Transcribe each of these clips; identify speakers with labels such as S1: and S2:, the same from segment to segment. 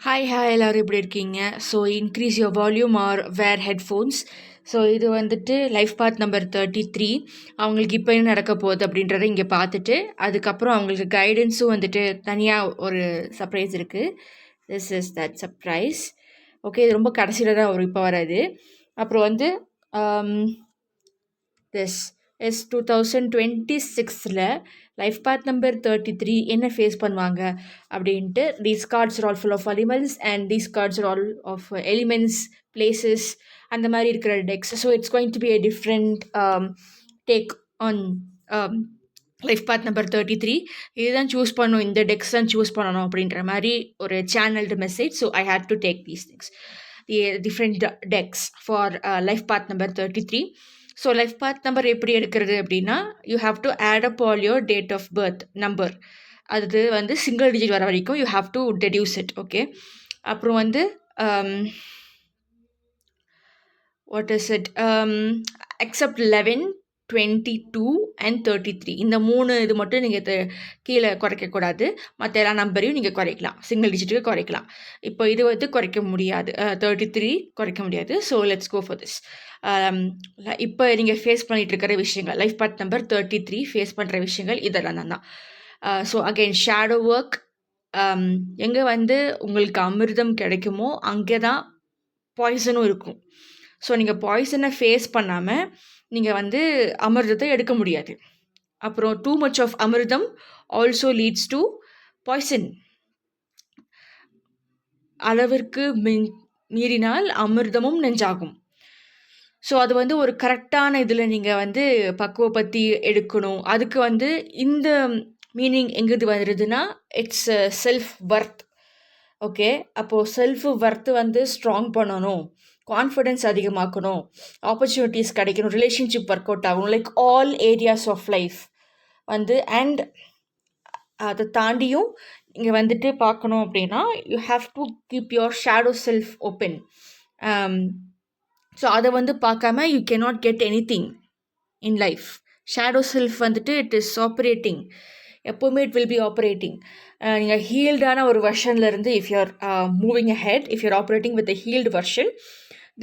S1: Hi எல்லாரும் எப்படி இருக்கீங்க? So increase your volume or wear headphones. So இது வந்துட்டு லைஃப் பார்ட் நம்பர் 33. அவங்களுக்கு இப்போ என்ன நடக்க போகுது அப்படின்றத இங்கே பார்த்துட்டு அதுக்கப்புறம் அவங்களுக்கு கைடன்ஸும் வந்துட்டு தனியாக ஒரு சர்ப்ரைஸ் இருக்குது. This is that surprise. Okay, இது ரொம்ப கடைசியில் தான் வரும், இப்போ வராது. அப்புறம் வந்து this is 2026 life part number 33 என்ன ஃபேஸ் பண்ணுவாங்க அப்படின்ட்டு. These cards are all full of elements and these cards are all of elements, places, அந்த மாதிரி இருக்கிற decks. So it's going to be a different take on life part number 33. இதுதான் choose பண்ணணும், இந்த டெக்ஸ் தான் சூஸ் பண்ணணும் அப்படின்ற மாதிரி ஒரு channelled message. So I had to take these things, the different decks for life part number 33. So life part number எப்படி எடுக்கிறது அப்படின்னா, you have to add up all your date of birth number. அது வந்து single digit வர வரைக்கும் you have to deduce it. Okay, அப்புறம் வந்து what is it, except 11, 22 and 33 இந்த 3 இது மட்டும் நீங்கள் கீழே குறைக்கக்கூடாது. மற்ற எல்லா நம்பரையும் நீங்கள் குறைக்கலாம், சிங்கிள் டிஜிட்டுக்கு குறைக்கலாம். இப்போ இது வந்து குறைக்க முடியாது, 33 குறைக்க முடியாது. So let's go for this. இப்போ நீங்கள் ஃபேஸ் பண்ணிகிட்டு இருக்கிற விஷயங்கள், லைஃப் பார்ட் நம்பர் 33 ஃபேஸ் பண்ணுற விஷயங்கள் இதெல்லாம் தான். So again shadow work. எங்கே வந்து உங்களுக்கு அமிர்தம் கிடைக்குமோ அங்கே தான் பாய்சனும் இருக்கும். ஸோ நீங்கள் பாய்சனை ஃபேஸ் பண்ணாமல் நீங்கள் வந்து அமிர்தத்தை எடுக்க முடியாது. அப்புறம் டூ மச் ஆஃப் அமிர்தம் ஆல்சோ லீட்ஸ் டு பாய்சன். அளவிற்கு மீறினால் அமிர்தமும் நெஞ்சாகும். ஸோ அது வந்து ஒரு கரெக்டான இதில் நீங்கள் வந்து பக்குவப்படுத்தி எடுக்கணும். அதுக்கு வந்து இந்த மீனிங் எங்கிருந்து வருதுன்னா, இட்ஸ் செல்ஃப் ஒர்த். ஓகே, அப்போது செல்ஃப் ஒர்த்து வந்து ஸ்ட்ராங் பண்ணணும், கான்ஃபிடென்ஸ் அதிகமாக்கணும், ஆப்பர்ச்சுனிட்டிஸ் கிடைக்கணும், ரிலேஷன்ஷிப் ஒர்க் அவுட் ஆகணும், like all areas of life வந்து. அண்ட் அதை தாண்டியும் இங்கே வந்துட்டு பார்க்கணும் அப்படின்னா, you have to keep your shadow self open. So அதை வந்து பார்க்காம you cannot get anything in life. Shadow self வந்துட்டு இட் இஸ் ஆப்ரேட்டிங், எப்போவுமே இட் வில் பி ஆப்ரேட்டிங். நீங்கள் ஹீல்டான ஒரு வெர்ஷன்லேருந்து if you are moving ahead, if you're operating with a healed version,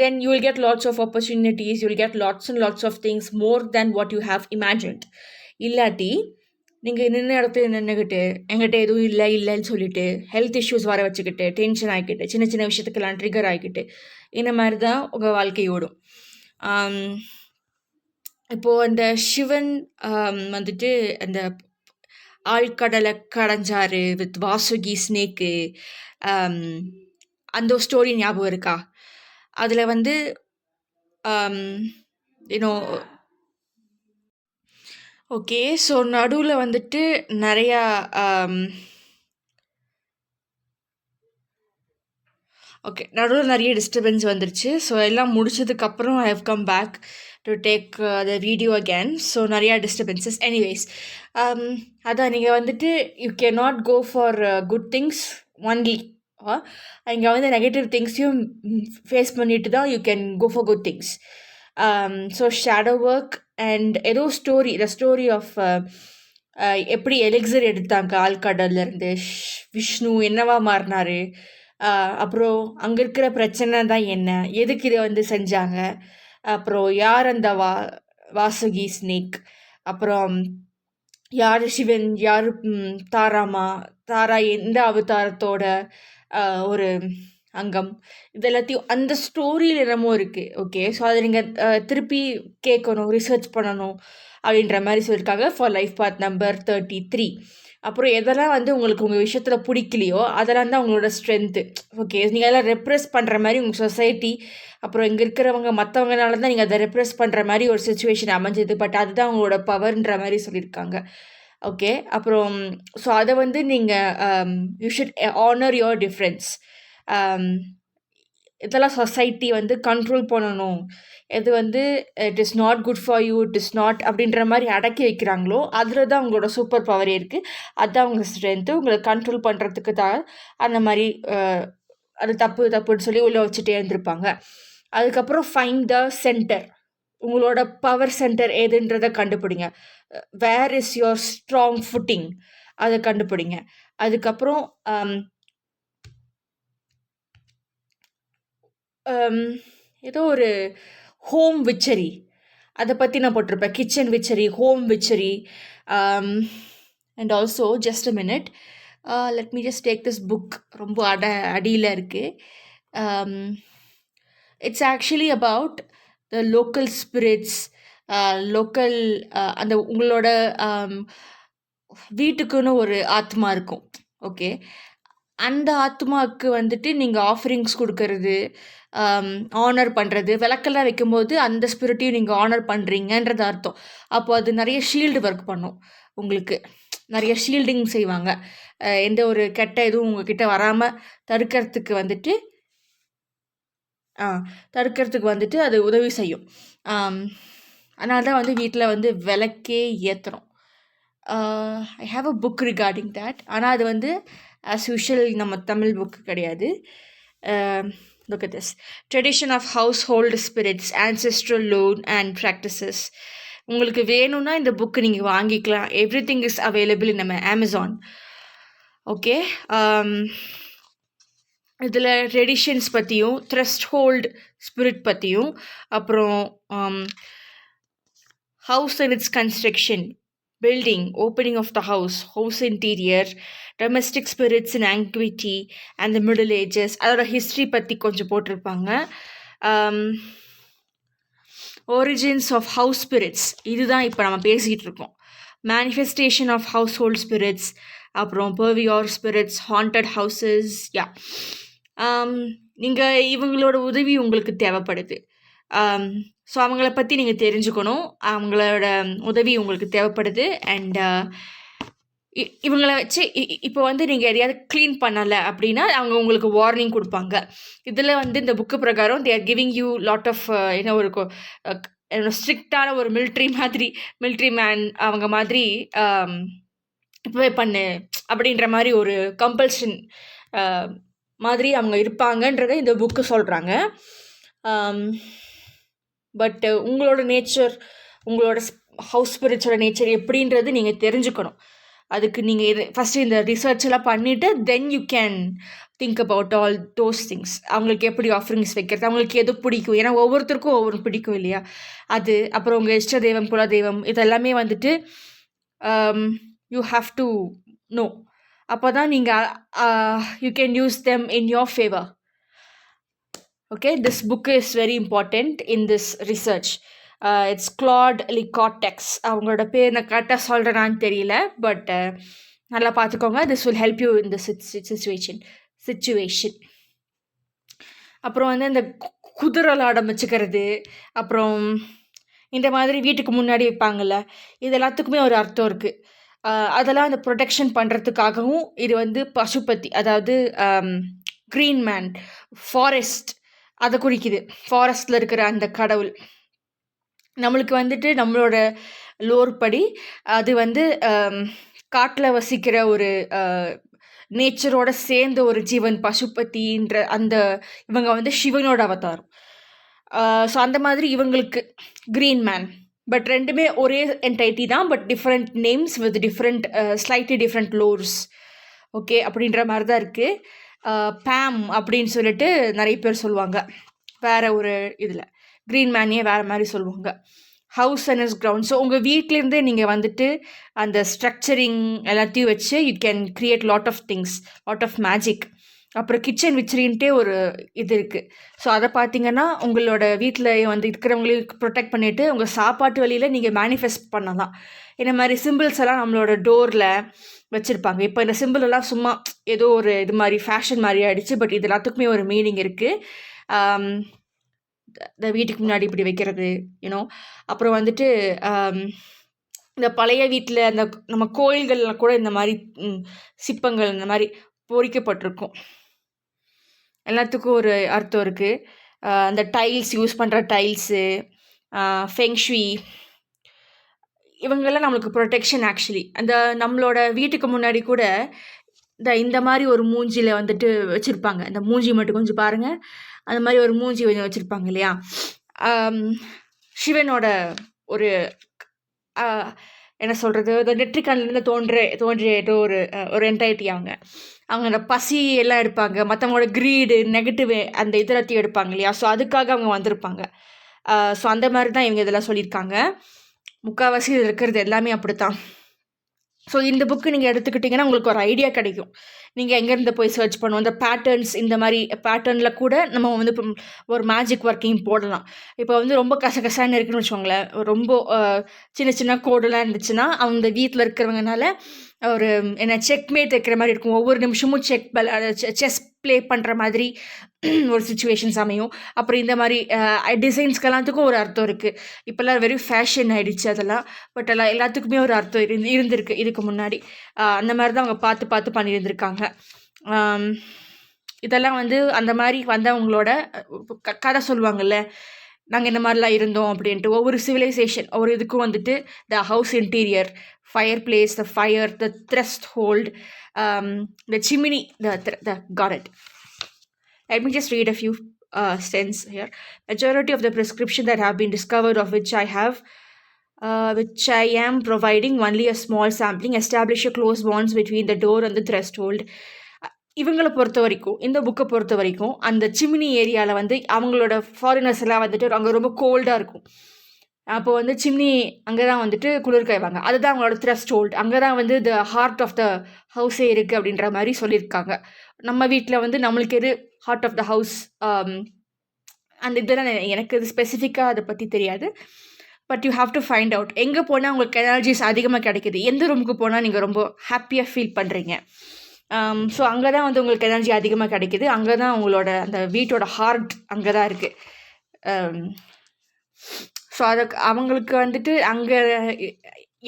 S1: then you will get lots of opportunities, you will get lots and lots of things more than what you have imagined. இல்லாட்டி நீங்கள் நின்று இடத்துல நின்றுக்கிட்டு என்கிட்ட எதுவும் இல்லைன்னு சொல்லிட்டு health issues வர வச்சுக்கிட்டு டென்ஷன் ஆகிக்கிட்டு சின்ன சின்ன விஷயத்துக்கெல்லாம் ட்ரிகர் ஆகிக்கிட்டு இந்த மாதிரி தான் உங்கள் வாழ்க்கை ஓடும். இப்போது அந்த சிவன் வந்துட்டு அந்த ஆழ்கடலை கடைஞ்சாரு வித் வாசுகி ஸ்னேக்கு, அந்த ஸ்டோரி ஞாபகம் இருக்கா? அதில் வந்து யூனோ ஓகே, ஸோ நடுவில் வந்துட்டு நிறையா நடுவில் நிறைய டிஸ்டர்பன்ஸ் வந்துருச்சு. ஸோ எல்லாம் முடிச்சதுக்கப்புறம் I have come back to take the video again. So நிறையா டிஸ்டர்பன்சஸ். எனிவேஸ், அதான் நீங்கள் வந்துட்டு you can not go for good things only. இங்கே வந்து நெகட்டிவ் திங்ஸையும் ஃபேஸ் பண்ணிட்டு தான் you can go for good things. So shadow work and ஏதோ ஸ்டோரி, த ஸ்டோரி ஆஃப் எப்படி எலிக்சர் எடுத்தாங்க ஆழ்கடல்லேருந்து, விஷ்ணு என்னவா மாறினாரு, அப்புறம் அங்கே இருக்கிற பிரச்சனை தான் என்ன, எதுக்கு இதை வந்து செஞ்சாங்க, அப்புறம் யார் அந்த வாசுகி ஸ்னேக், அப்புறம் யார் சிவன், யார் தாரா எந்த அவதாரத்தோட ஒரு அங்கம், இது எல்லாத்தையும் அந்த ஸ்டோரியில் என்னமோ இருக்குது. ஓகே, ஸோ அதை நீங்கள் திருப்பி கேட்கணும், ரிசர்ச் பண்ணணும் அப்படின்ற மாதிரி சொல்லியிருக்காங்க ஃபார் லைஃப் பார்ட் நம்பர் 33. அப்புறம் எதெல்லாம் வந்து உங்களுக்கு உங்கள் விஷயத்தில் பிடிக்கலையோ அதெல்லாம் தான் உங்களோட ஸ்ட்ரென்த்து. ஓகே, நீங்கள் எல்லாம் ரெப்ரெஸ் பண்ணுற மாதிரி உங்கள் சொசைட்டி அப்புறம் இங்கே இருக்கிறவங்க மற்றவங்கனால தான் நீங்கள் அதை ரெப்ரெஸ் பண்ணுற மாதிரி ஒரு சுச்சுவேஷன் அமைஞ்சது. பட் அதுதான் உங்களோட பவர்ன்ற மாதிரி சொல்லியிருக்காங்க. ஓகே, அப்புறம் ஸோ அதை வந்து நீங்கள் you should honour your difference. இதெல்லாம் சொசைட்டி வந்து கண்ட்ரோல் பண்ணணும், எது வந்து it is not good for you, it is not அப்படின்ற மாதிரி அடக்கி வைக்கிறாங்களோ அதில் தான் உங்களோட சூப்பர் பவரே இருக்குது. அதுதான் உங்கள் ஸ்ட்ரென்த்து. உங்களை கண்ட்ரோல் பண்ணுறதுக்கு தான் அந்த மாதிரி அது தப்புன்னு சொல்லி உள்ளே வச்சுட்டே இருந்திருப்பாங்க. அதுக்கப்புறம் ஃபைண்ட் த சென்டர், உங்களோட பவர் சென்டர் எதுன்றதை கண்டுபிடிங்க. Where is your strong footing, அதை கண்டுபிடிங்க. அதுக்கப்புறம் ஏதோ ஒரு ஹோம் விச்சரி அதை பற்றி நான் போட்டிருப்பேன். Kitchen witchery, home witchery. And also just a minute, let me just take this book. ரொம்ப அடியில் இருக்குது. It's actually about the local spirits, local அந்த உங்களோட வீட்டுக்குன்னு ஒரு ஆத்மா இருக்கும். ஓகே, அந்த ஆத்மாவுக்கு வந்துட்டு நீங்கள் ஆஃபரிங்ஸ் கொடுக்கறது, ஆனர் பண்ணுறது, விளக்கெல்லாம் வைக்கும்போது அந்த ஸ்பிரிட்டையும் நீங்கள் ஆனர் பண்ணுறீங்கன்றது அர்த்தம். அப்போ அது நிறைய ஷீல்டு ஒர்க் பண்ணும். உங்களுக்கு நிறைய ஷீல்டிங் செய்வாங்க. எந்த ஒரு கெட்ட இதுவும் உங்ககிட்ட வராமல் தடுக்கிறதுக்கு வந்துட்டு அது உதவி செய்யும். அதனால தான் வந்து வீட்டில் வந்து விளக்கே ஏற்றுறோம். I have a book regarding that. ஆனால் அது வந்து ஆஸ் யூஷுவல் நம்ம தமிழ் புக்கு கிடையாது. Look at this. Tradition of household spirits, ancestral lore and practices. உங்களுக்கு வேணும்னா இந்த புக்கு நீங்கள் வாங்கிக்கலாம். எவ்ரிதிங் இஸ் அவைலபிள் இன் நம்ம அமேசான். ஓகே, இதில் ட்ரெடிஷன்ஸ் பற்றியும், த்ரெஸ்ட் ஹோல்ட் ஸ்பிரிட் பற்றியும், அப்புறம் house and it's construction, building, opening of the house interior, domestic spirits in antiquity and the middle ages, அதோட ஹிஸ்ட்ரி பற்றி கொஞ்சம் போட்டிருப்பாங்க. origins of house spirits, இதுதான் இப்போ நம்ம பேசிகிட்டு இருக்கோம். manifestation of household spirits, அப்புறம் pervior spirits, haunted houses. யா, நீங்கள் இவங்களோட உதவி உங்களுக்கு தேவைப்படுது. ஸோ அவங்கள பற்றி நீங்கள் தெரிஞ்சுக்கணும். அவங்களோட உதவி உங்களுக்கு தேவைப்படுது. அண்ட் இவங்கள வச்சு இப்போ வந்து நீங்கள் எதையாவது க்ளீன் பண்ணலை அப்படின்னா அவங்க உங்களுக்கு வார்னிங் கொடுப்பாங்க. இதில் வந்து இந்த புக்கு பிரகாரம் they are giving you lot of ஒரு ஸ்ட்ரிக்டான ஒரு மிலிட்ரி மேன் அவங்க மாதிரி இப்போவே பண்ணு அப்படின்ற மாதிரி ஒரு கம்பல்ஷன் மாதிரி அவங்க இருப்பாங்கன்றதை இந்த புக்கு சொல்கிறாங்க. பட் உங்களோட நேச்சர், உங்களோட ஹவுஸ் ஸ்பிரிட்ஸோட நேச்சர் எப்படின்றது நீங்கள் தெரிஞ்சுக்கணும். அதுக்கு நீங்கள் ஃபஸ்ட்டு இந்த ரிசர்ச்செல்லாம் பண்ணிவிட்டு then you can think about all those things. அவங்களுக்கு எப்படி ஆஃபரிங்ஸ் வைக்கிறது, அவங்களுக்கு எது பிடிக்கும், ஏன்னா ஒவ்வொருத்தருக்கும் ஒவ்வொரு பிடிக்கும் இல்லையா. அது அப்புறம் உங்கள் இஷ்ட தெய்வம், குலதெய்வம், இதெல்லாமே வந்துட்டு யூ ஹாவ் டு நோ. அப்போ தான் நீங்கள் you can use them in your favour. Okay, this book is very important in this research. It's Claude Licotex. அவங்களோட பேர் நான் கரெக்டாக சொல்கிறேனான்னு தெரியல, பட் நல்லா பார்த்துக்கோங்க. This will help you in this situation. அப்புறம் வந்து இந்த குதிரலாடம் வச்சுக்கிறது, அப்புறம் இந்த மாதிரி வீட்டுக்கு முன்னாடி வைப்பாங்கள்ல, இது எல்லாத்துக்குமே ஒரு அர்த்தம் இருக்குது. அதெல்லாம் அந்த ப்ரொடெக்ஷன் பண்ணுறதுக்காகவும் இது வந்து பசுபதி, அதாவது க்ரீன் மேன், ஃபாரஸ்ட், அதை குறிக்குது. ஃபாரஸ்டில் இருக்கிற அந்த கடவுள் நம்மளுக்கு வந்துட்டு நம்மளோட லோர் படி அது வந்து காட்டில் வசிக்கிற ஒரு நேச்சரோட சேர்ந்த ஒரு ஜீவன், பசுபதின்ற அந்த இவங்க வந்து சிவனோட அவதாரம். ஸோ அந்த மாதிரி இவங்களுக்கு க்ரீன் மேன், பட் ரெண்டுமே ஒரே என்டைட்டி தான், but different names with different slightly different lores. Okay, அப்படின்ற மாதிரி தான் இருக்குது. பேம் அப்படின்னு சொல்லிட்டு நிறைய பேர் சொல்லுவாங்க. வேறு ஒரு இதில் க்ரீன் மேனையே வேறு மாதிரி சொல்லுவாங்க. House and is ground. So உங்கள் வீட்டிலேருந்தே நீங்கள் வந்துட்டு அந்த ஸ்ட்ரக்சரிங் எல்லாத்தையும் வச்சு you can create lot of things, lot of magic. அப்புறம் கிச்சன் விச்சரின்ட்டே ஒரு இது இருக்குது. ஸோ அதை பார்த்தீங்கன்னா உங்களோட வீட்டில் வந்து இருக்கிறவங்களுக்கு ப்ரொடெக்ட் பண்ணிவிட்டு உங்கள் சாப்பாட்டு வழியில் நீங்கள் மேனிஃபெஸ்ட் பண்ணலாம். இந்த மாதிரி சிம்பிள்ஸ் எல்லாம் நம்மளோட டோரில் வச்சுருப்பாங்க. இப்போ இந்த சிம்பிள் எல்லாம் சும்மா ஏதோ ஒரு இது மாதிரி ஃபேஷன் மாதிரி ஆகிடுச்சு, பட் இது எல்லாத்துக்குமே ஒரு மீனிங் இருக்குது. இந்த வீட்டுக்கு முன்னாடி இப்படி வைக்கிறது, யூனோ. அப்புறம் வந்துட்டு இந்த பழைய வீட்டில் அந்த நம்ம கோயில்களில் கூட இந்த மாதிரி சிற்பங்கள் இந்த மாதிரி பொறிக்கப்பட்டிருக்கும். எல்லாத்துக்கும் ஒரு அர்த்தம் இருக்குது. அந்த டைல்ஸ் யூஸ் பண்ணுற டைல்ஸு, ஃபெங்ஷுய், இவங்கெல்லாம் நம்மளுக்கு ப்ரொடெக்ஷன். ஆக்சுவலி அந்த நம்மளோட வீட்டுக்கு முன்னாடி கூட இந்த மாதிரி ஒரு மூஞ்சியில் வந்துட்டு வச்சுருப்பாங்க. இந்த மூஞ்சி மட்டும் கொஞ்சம் பாருங்கள், அந்த மாதிரி ஒரு மூஞ்சி கொஞ்சம் வச்சுருப்பாங்க இல்லையா. சிவனோட ஒரு என்ன சொல்கிறது, இந்த நெற்றிக்கண்ணிலேருந்து தோன்றிய ஏதோ ஒரு என்டைட்டி அவங்க. அவங்க அந்த பசி எல்லாம் எடுப்பாங்க, மற்றவங்களோட க்ரீடு நெகட்டிவ் அந்த இதெல்லாத்தையும் எடுப்பாங்க இல்லையா? ஸோ அதுக்காக அவங்க வந்திருப்பாங்க. ஸோ அந்த மாதிரி தான் இவங்க இதெல்லாம் சொல்லியிருக்காங்க. முக்கால்வாசி இதில் இருக்கிறது எல்லாமே அப்படித்தான். ஸோ இந்த புக்கு நீங்கள் எடுத்துக்கிட்டிங்கன்னா உங்களுக்கு ஒரு ஐடியா கிடைக்கும். நீங்கள் எங்கேருந்து போய் சர்ச் பண்ணுவோம், இந்த பேட்டர்ன்ஸ் இந்த மாதிரி பேட்டர்னில் கூட நம்ம வந்து இப்போ ஒரு மேஜிக் ஒர்க்கிங் போடலாம். இப்போ வந்து ரொம்ப கசகசான்னு இருக்குன்னு வச்சுக்கோங்களேன், ரொம்ப சின்ன சின்ன கோடெல்லாம் இருந்துச்சுன்னா அவங்க வீட்டில் இருக்கிறவங்கனால ஒரு என்ன செக்மேட் வைக்கிற மாதிரி இருக்கும். ஒவ்வொரு நிமிஷமும் செஸ் ப்ளே பண்ணுற மாதிரி ஒரு சுச்சுவேஷன்ஸ் அமையும். அப்புறம் இந்த மாதிரி டிசைன்ஸ்க்கு எல்லாத்துக்கும் ஒரு அர்த்தம் இருக்குது. இப்போல்லாம் வெறும் ஃபேஷன் ஆகிடுச்சு அதெல்லாம். பட் எல்லாத்துக்குமே ஒரு அர்த்தம் இருந்திருக்கு இதுக்கு முன்னாடி. அந்த மாதிரி தான் அவங்க பார்த்து பார்த்து பண்ணியிருந்திருக்காங்க. இதெல்லாம் வந்து அந்த மாதிரி வந்தவங்களோட கதை சொல்லுவாங்கள்ல, நாங்கள் இந்த மாதிரிலாம் இருந்தோம் அப்படின்ட்டு. ஒவ்வொரு சிவிலைசேஷன் ஒவ்வொரு இதுக்கும் வந்துட்டு the house interior, fireplace, the fire, the threshold, the chimney, the courtyard. Let me just read a few sentences here. Majority of the prescription that have been discovered, of which I am providing only a small sampling, establish a close bonds between the door and the threshold. இவங்களை பொறுத்த வரைக்கும், இந்த புக்கை பொறுத்த வரைக்கும், அந்த chimney ஏரியாவில் வந்து அவங்களோட ஃபாரினர்ஸ் எல்லாம் வந்துட்டு அங்கே ரொம்ப கோல்டாக இருக்கும். அப்போ வந்து சிம்னி அங்கே தான் வந்துட்டு குளிர் காய்வாங்க. அதுதான் அவங்களோட த்ரெஸ்ட் ஹோல்ட். அங்கே தான் வந்து த ஹார்ட் ஆஃப் த ஹவுஸே இருக்குது அப்படின்ற மாதிரி சொல்லியிருக்காங்க. நம்ம வீட்டில் வந்து நம்மளுக்கு எது ஹார்ட் ஆஃப் த ஹவுஸ், அந்த இதெல்லாம் எனக்கு இது ஸ்பெசிஃபிக்காக அதை பற்றி தெரியாது. But you have to find out. எங்கே போனால் உங்களுக்கு எனர்ஜிஸ் அதிகமாக கிடைக்குது, எந்த ரூமுக்கு போனால் நீங்கள் ரொம்ப ஹாப்பியாக ஃபீல் பண்ணுறீங்க. ஸோ அங்கே தான் வந்து உங்களுக்கு எனர்ஜி அதிகமாக கிடைக்குது. அங்கே தான் உங்களோட அந்த வீட்டோட ஹார்ட் அங்கே தான் இருக்குது. ஸோ அதுக்கு அவங்களுக்கு வந்துட்டு அங்கே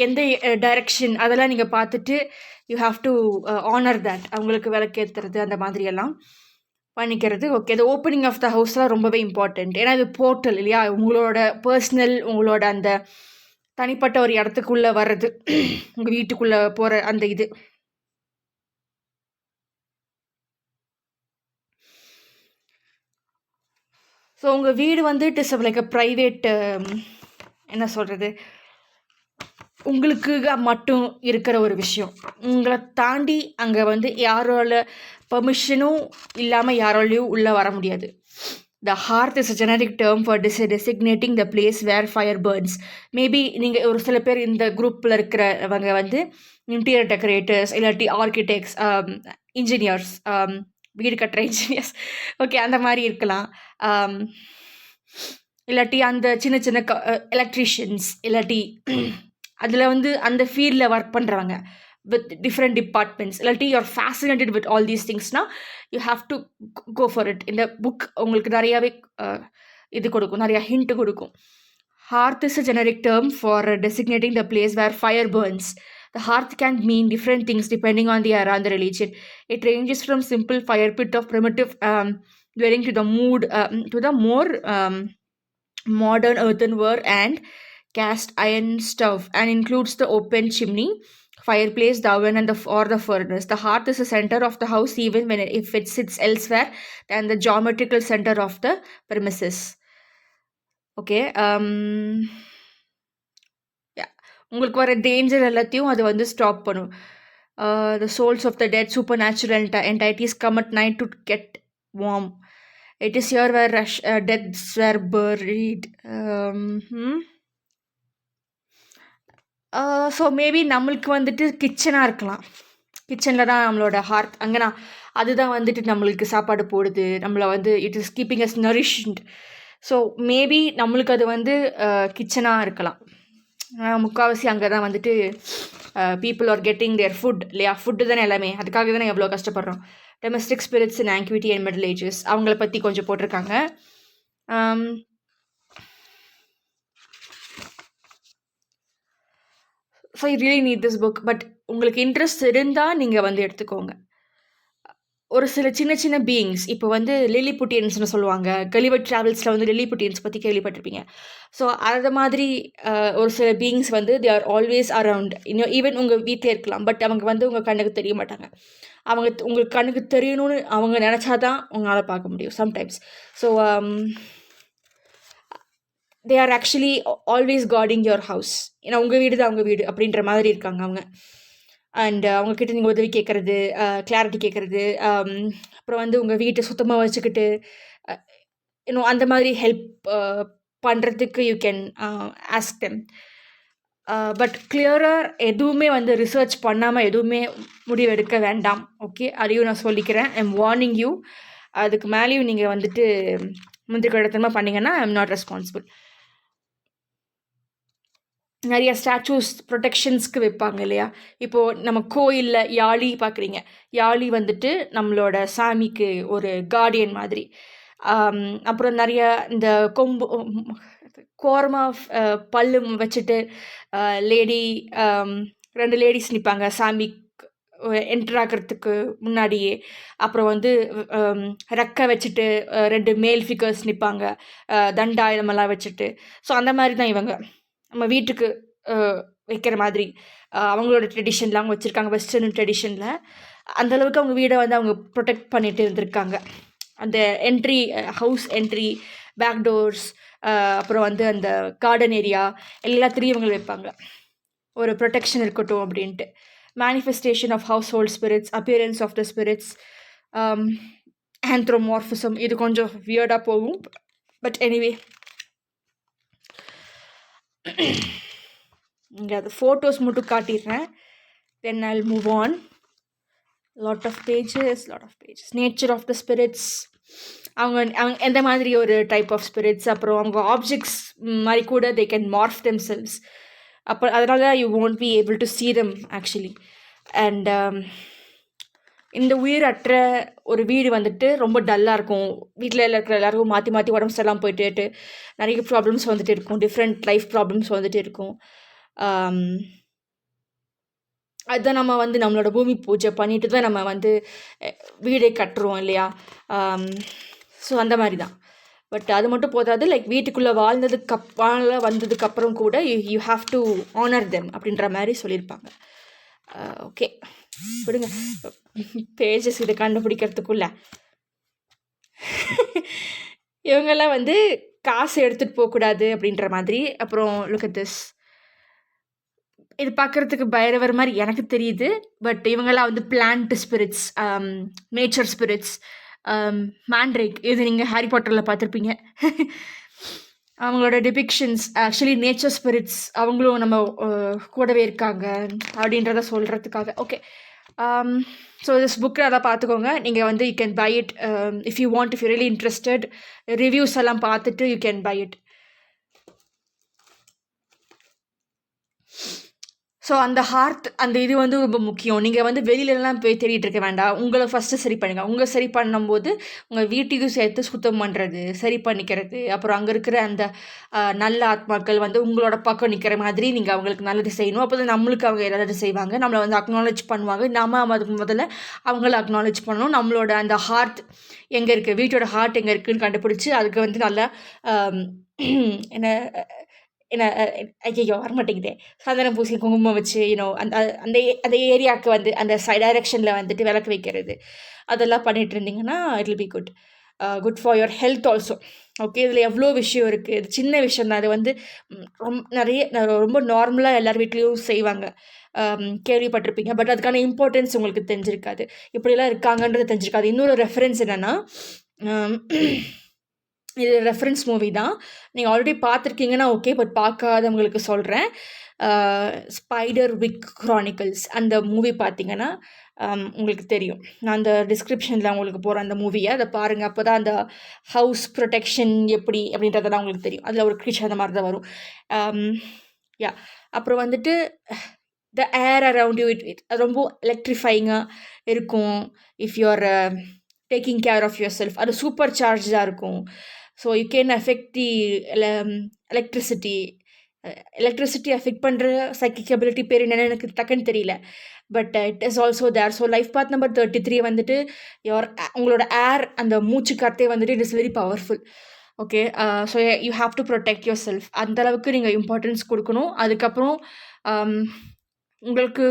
S1: எந்த டைரக்ஷன் அதெல்லாம் நீங்கள் பார்த்துட்டு you have to honour that. அவங்களுக்கு விளக்கேற்றுறது அந்த மாதிரியெல்லாம் பண்ணிக்கிறது. ஓகே, இந்த ஓப்பனிங் ஆஃப் த ஹவுஸ்லாம் ரொம்பவே இம்பார்ட்டண்ட். ஏன்னா இது போர்ட்டல் இல்லையா, உங்களோட பர்சனல், உங்களோட அந்த தனிப்பட்ட ஒரு இடத்துக்குள்ளே வர்றது, உங்கள் வீட்டுக்குள்ளே போகிற அந்த இது. ஸோ உங்கள் வீடு வந்து it is like a private, என்ன சொல்கிறது, உங்களுக்கு மட்டும் இருக்கிற ஒரு விஷயம். உங்களை தாண்டி அங்கே வந்து யாரோட பெர்மிஷனும் இல்லாமல் யாரோலையும் உள்ளே வர முடியாது. The hearth is a generic term for designating the place where fire burns. Maybe நீங்கள் ஒரு சில பேர் இந்த குரூப்பில் இருக்கிறவங்க வந்து இன்டீரியர் டெக்கரேட்டர்ஸ், இல்லாட்டி ஆர்கிடெக்ட்ஸ், இன்ஜினியர்ஸ், வீடு கட்டுற இன்ஜினியர்ஸ், ஓகே அந்த மாதிரி இருக்கலாம். இல்லாட்டி அந்த சின்ன சின்ன எலக்ட்ரிஷியன்ஸ், இல்லாட்டி அதில் வந்து அந்த ஃபீல்டில் ஒர்க் பண்ணுறவங்க வித் டிஃப்ரெண்ட் டிபார்ட்மெண்ட்ஸ், இல்லாட்டி you're fascinated with all these திங்ஸ்னால் you have to go for it. இந்த புக் உங்களுக்கு நிறையாவே இது கொடுக்கும், நிறையா ஹிண்ட் கொடுக்கும். Hearth is a generic term for designating the place where fire burns. The hearth can mean different things depending on the era and the religion. It ranges from simple fire pit of primitive dwelling to the more modern earthenware and cast iron stove, and includes the open chimney, fireplace, the oven, and the furnace. The hearth is the center of the house even if it sits elsewhere than the geometrical center of the premises. Okay, உங்களுக்கு வர danger எல்லாத்தையும் அது வந்து stop பண்ணும். The souls of the dead supernatural entities come at night to get warm. It is your where deaths were buried. So maybe நம்மளுக்கு வந்துட்டு கிச்சனாக இருக்கலாம். கிச்சனில் தான் நம்மளோட ஹார்ட், அங்கேனா அதுதான் வந்துட்டு நம்மளுக்கு சாப்பாடு போடுது, நம்மளை வந்து it is keeping us nourished. So maybe நம்மளுக்கு அது வந்து கிச்சனாக இருக்கலாம். முக்கால்வாசி அங்கே தான் வந்துட்டு people are getting their food இல்லையா. ஃபுட்டு தானே எல்லாமே, அதுக்காக தானே எவ்வளோ கஷ்டப்படுறோம். Domestic spirits in antiquity and middle ages, அவங்கள பற்றி கொஞ்சம் போட்டிருக்காங்க. So I really need this book. But உங்களுக்கு இன்ட்ரெஸ்ட் இருந்தால் நீங்கள் வந்து எடுத்துக்கோங்க. ஒரு சில சின்ன சின்ன பீயிங்ஸ், இப்போ வந்து லில்லிபுட்டியன்ஸ்னு சொல்லுவாங்க, கலிவர் ட்ராவல்ஸில் வந்து லில்லிபுட்டியன்ஸ் பற்றி கேள்விப்பட்டிருப்பீங்க. ஸோ அது மாதிரி ஒரு சில பீயிங்ஸ் வந்து தே ஆர் ஆல்வேஸ் அரவுண்ட். இன்னும் ஈவன் உங்கள் வீட்டில் இருக்கலாம், பட் அவங்க வந்து உங்கள் கண்ணுக்கு தெரிய மாட்டாங்க. அவங்க உங்களுக்கு கண்ணுக்கு தெரியணும்னு அவங்க நினச்சாதான் உங்களால் பார்க்க முடியும் sometimes. So they are actually always guarding your house. ஏன்னா உங்கள் வீடு தான் அவங்க வீடு அப்படின்ற மாதிரி இருக்காங்க அவங்க. அண்ட் அவங்கக்கிட்ட நீங்கள் உதவி கேட்குறது, கிளாரிட்டி கேட்குறது, அப்புறம் வந்து உங்கள் வீட்டை சுத்தமாக வச்சுக்கிட்டு இன்னும் அந்த மாதிரி ஹெல்ப் பண்ணுறதுக்கு you can ask them. But கிளியராக எதுவுமே வந்து ரிசர்ச் பண்ணாமல் எதுவுமே முடிவெடுக்க வேண்டாம். ஓகே, அதையும் நான் சொல்லிக்கிறேன். I'm warning you. அதுக்கு மேலேயும் நீங்கள் வந்துட்டு முந்திரி கடத்தனமாக பண்ணிங்கன்னா ஐம் நாட் ரெஸ்பான்சிபிள். நிறைய ஸ்டாச்சூஸ் ப்ரொடெக்ஷன்ஸ்க்கு வைப்பாங்க இல்லையா? இப்போது நம்ம கோயிலில் யாழி பார்க்குறீங்க. யாழி வந்துட்டு நம்மளோட சாமிக்கு ஒரு கார்டியன் மாதிரி. அப்புறம் நிறைய இந்த கொம்பு கோரமா பல்லு வச்சுட்டு லேடி 2 லேடிஸ் நிற்பாங்க சாமி என்டர் ஆகிறதுக்கு முன்னாடியே. அப்புறம் வந்து ரெக்கை வச்சுட்டு 2 மேல் ஃபிகர்ஸ் நிற்பாங்க தண்டாயுதமெல்லாம் வச்சுட்டு. ஸோ அந்த மாதிரி தான் இவங்க நம்ம வீட்டுக்கு வைக்கிற மாதிரி அவங்களோட ட்ரெடிஷன்லாம் அவங்க வச்சுருக்காங்க. வெஸ்டர்ன் ட்ரெடிஷனில் அந்தளவுக்கு அவங்க வீடை வந்து அவங்க ப்ரொடெக்ட் பண்ணிட்டு இருந்திருக்காங்க. அந்த entry house entry, back doors, அப்புறம் வந்து அந்த கார்டன் ஏரியா எல்லாத்துலேயும் இவங்க வைப்பாங்க. ஒரு ப்ரொடெக்ஷன் இருக்கட்டும் அப்படின்ட்டு. Manifestation of household spirits, appearance of the spirits, anthropomorphism, இது கொஞ்சம் வியர்டாக போகும். பட் எனிவே, இங்கே அது ஃபோட்டோஸ் மட்டும் காட்டிடுறேன். Then I'll move on. lot of pages. Nature of the spirits, அவங்க எந்த மாதிரி ஒரு டைப் ஆஃப் ஸ்பிரிட்ஸ், அப்புறம் அவங்க ஆப்ஜெக்ட்ஸ் மாதிரி கூட they can morph themselves. அப்போ அதனால you won't be able to see them actually. And இந்த உயிரற்ற ஒரு வீடு வந்துட்டு ரொம்ப டல்லாக இருக்கும். வீட்டில் இருக்கிற எல்லாருக்கும் மாற்றி மாற்றி உடம்பு சரியில்லாமல் போயிட்டு நிறைய ப்ராப்ளம்ஸ் வந்துட்டு இருக்கும். டிஃப்ரெண்ட் லைஃப் ப்ராப்ளம்ஸ் வந்துட்டு இருக்கும். அதுதான் நம்ம வந்து நம்மளோட பூமி பூஜை பண்ணிட்டு தான் நம்ம வந்து வீடே கட்டுறோம் இல்லையா? ஸோ அந்த மாதிரி தான். பட் அது மட்டும் போதாது. லைக் வீட்டுக்குள்ளே வந்ததுக்கப்புறம் கூட you have to honour them அப்படின்ற மாதிரி சொல்லியிருப்பாங்க. ஓகே, விடுங்க பேஜஸ் இதை கண்டுபிடிக்கிறதுக்குள்ள. இவங்கெல்லாம் வந்து காசு எடுத்துகிட்டு போகக்கூடாது அப்படின்ற மாதிரி. அப்புறம் லுக் அட் திஸ். இது பார்க்குறதுக்கு பைரவர் மாதிரி எனக்கு தெரியுது. பட் இவங்கெல்லாம் வந்து plant spirits, nature spirits, Mandrake, இது நீங்கள் ஹாரி பாட்டரில் பார்த்துருப்பீங்க. அவங்களோட டிபிக்ஷன்ஸ் ஆக்சுவலி நேச்சர் ஸ்பிரிட்ஸ் அவங்களும் நம்ம கூடவே இருக்காங்க அப்படின்றத சொல்கிறதுக்காக. ஓகே, ஸோ திஸ் புக்கு அதை பார்த்துக்கோங்க. நீங்கள் வந்து you can buy it if you want, if you really interested. Reviews எல்லாம் பார்த்துட்டு you can buy it. So அந்த ஹார்ட், அந்த இது வந்து ரொம்ப முக்கியம். நீங்கள் வந்து வெளியிலலாம் போய் தேடிட்டு இருக்க வேண்டாம். உங்களை ஃபஸ்ட்டு சரி பண்ணுங்கள். உங்கள் சரி பண்ணும்போது உங்கள் வீட்டுக்கும் சேர்த்து சுத்தம் பண்ணுறது, சரி பண்ணிக்கிறது, அப்புறம் அங்கே இருக்கிற அந்த நல்ல ஆத்மாக்கள் வந்து உங்களோட பக்கம் நிற்கிற மாதிரி நீங்கள் அவங்களுக்கு நல்லது செய்யணும். அப்போ தான் நம்மளுக்கு அவங்க ஏதாவது செய்வாங்க, நம்மளை வந்து அக்னாலேஜ் பண்ணுவாங்க. நம்ம அதுக்கு முதல்ல அவங்கள அக்னாலேஜ் பண்ணணும். நம்மளோட அந்த ஹார்ட் எங்கே இருக்குது, வீட்டோட ஹார்ட் எங்கே இருக்குதுன்னு கண்டுபிடிச்சி அதுக்கு வந்து நல்லா என்ன ஐயோ வரமாட்டேங்குதே, சந்தனம் பூசி குங்குமம் வச்சு அந்த அந்த அந்த ஏரியாவுக்கு வந்து அந்த டைரெக்ஷனில் வந்துட்டு விளக்கு வைக்கிறது, அதெல்லாம் பண்ணிட்டு இருந்தீங்கன்னா it will be good for your health also. Okay, இதில் எவ்வளோ விஷயம் இருக்குது. இது சின்ன விஷயம் தான். அது வந்து ரொம்ப நார்மலாக எல்லார் வீட்லேயும் செய்வாங்க, கேள்விப்பட்டிருப்பீங்க. பட் அதுக்கான இம்பார்ட்டன்ஸ் உங்களுக்கு தெரிஞ்சிருக்காது, இப்படிலாம் இருக்காங்கன்றது தெரிஞ்சிருக்காது. இன்னொரு ரெஃபரன்ஸ் என்னென்னா, இது ரெஃபரன்ஸ் மூவி தான். நீங்கள் ஆல்ரெடி பார்த்துருக்கீங்கன்னா ஓகே, பட் பார்க்காதவங்களுக்கு சொல்கிறேன். ஸ்பைடர் விக் க்ரானிக்கல்ஸ், அந்த மூவி பார்த்தீங்கன்னா உங்களுக்கு தெரியும். நான் அந்த டிஸ்கிரிப்ஷனில் உங்களுக்கு போகிறேன் அந்த மூவியை, அதை பாருங்கள். அப்போ தான் அந்த ஹவுஸ் ப்ரொடெக்ஷன் எப்படி அப்படின்றதெல்லாம் உங்களுக்கு தெரியும். அதில் ஒரு கிரீச்சர் அந்த மாதிரி தான் வரும். யா, அப்புறம் வந்துட்டு த ஏர் அரவுண்ட் யூ, இட் ரொம்ப எலக்ட்ரிஃபைங்காக இருக்கும். If you are taking care of yourself, அது சூப்பர் சார்ஜாக இருக்கும். So you can affect the electricity affect பண்ணுற சைக்கிக் அபிலிட்டி பேர் என்னென்னு எனக்கு டக்குன்னு தெரியல. But it is also there. So life path number 33 வந்துட்டு உங்களோட ஏர், அந்த மூச்சு காற்றே வந்துட்டு it is very powerful. Okay, so you have to protect yourself. அந்தளவுக்கு நீங்கள் இம்பார்ட்டன்ஸ் கொடுக்கணும். அதுக்கப்புறம் உங்களுக்கு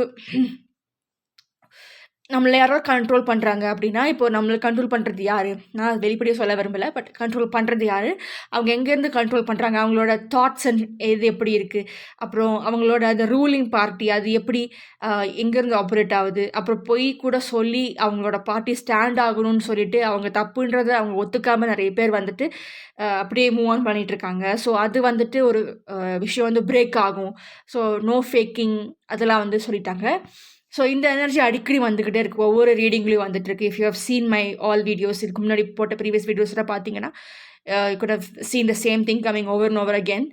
S1: நம்மள யாரோ கண்ட்ரோல் பண்ணுறாங்க அப்படின்னா, இப்போ நம்மள கண்ட்ரோல் பண்ணுறது யாரு? நான் வெளிப்படையா சொல்ல விரும்பல. பட் கண்ட்ரோல் பண்ணுறது யாரு? அவங்க எங்கேருந்து கண்ட்ரோல் பண்ணுறாங்க? அவங்களோட தாட்ஸ் அண்ட் இது எப்படி இருக்கு? அப்புறம் அவங்களோட அந்த ரூலிங் பார்ட்டி அது எப்படி எங்கேருந்து ஆப்பரேட் ஆகுது? அப்புறம் பொய் கூட சொல்லி அவங்களோட பார்ட்டி ஸ்டாண்ட் ஆகணும்னு சொல்லிட்டு, அவங்க தப்புன்றத அவங்க ஒத்துக்காம நெறைய பேர் வந்துட்டு அப்படியே மூவ் ஆன் பண்ணிட்டுருக்காங்க. ஸோ அது வந்துட்டு ஒரு விஷயம் வந்து பிரேக் ஆகும். ஸோ நோ ஃபேக்கிங் அதெல்லாம் வந்து சொல்லிட்டாங்க. ஸோ இந்த எனர்ஜி அடிக்கடி வந்துக்கிட்டே இருக்கு. ஒவ்வொரு ரீடிங்லேயும் வந்துட்டுருக்கு. If you have seen my all videos இதுக்கு முன்னாடி போட்ட ப்ரீவியஸ் வீடியோஸ்லாம் பார்த்தீங்கன்னா, you could have seen the same thing coming over and over again.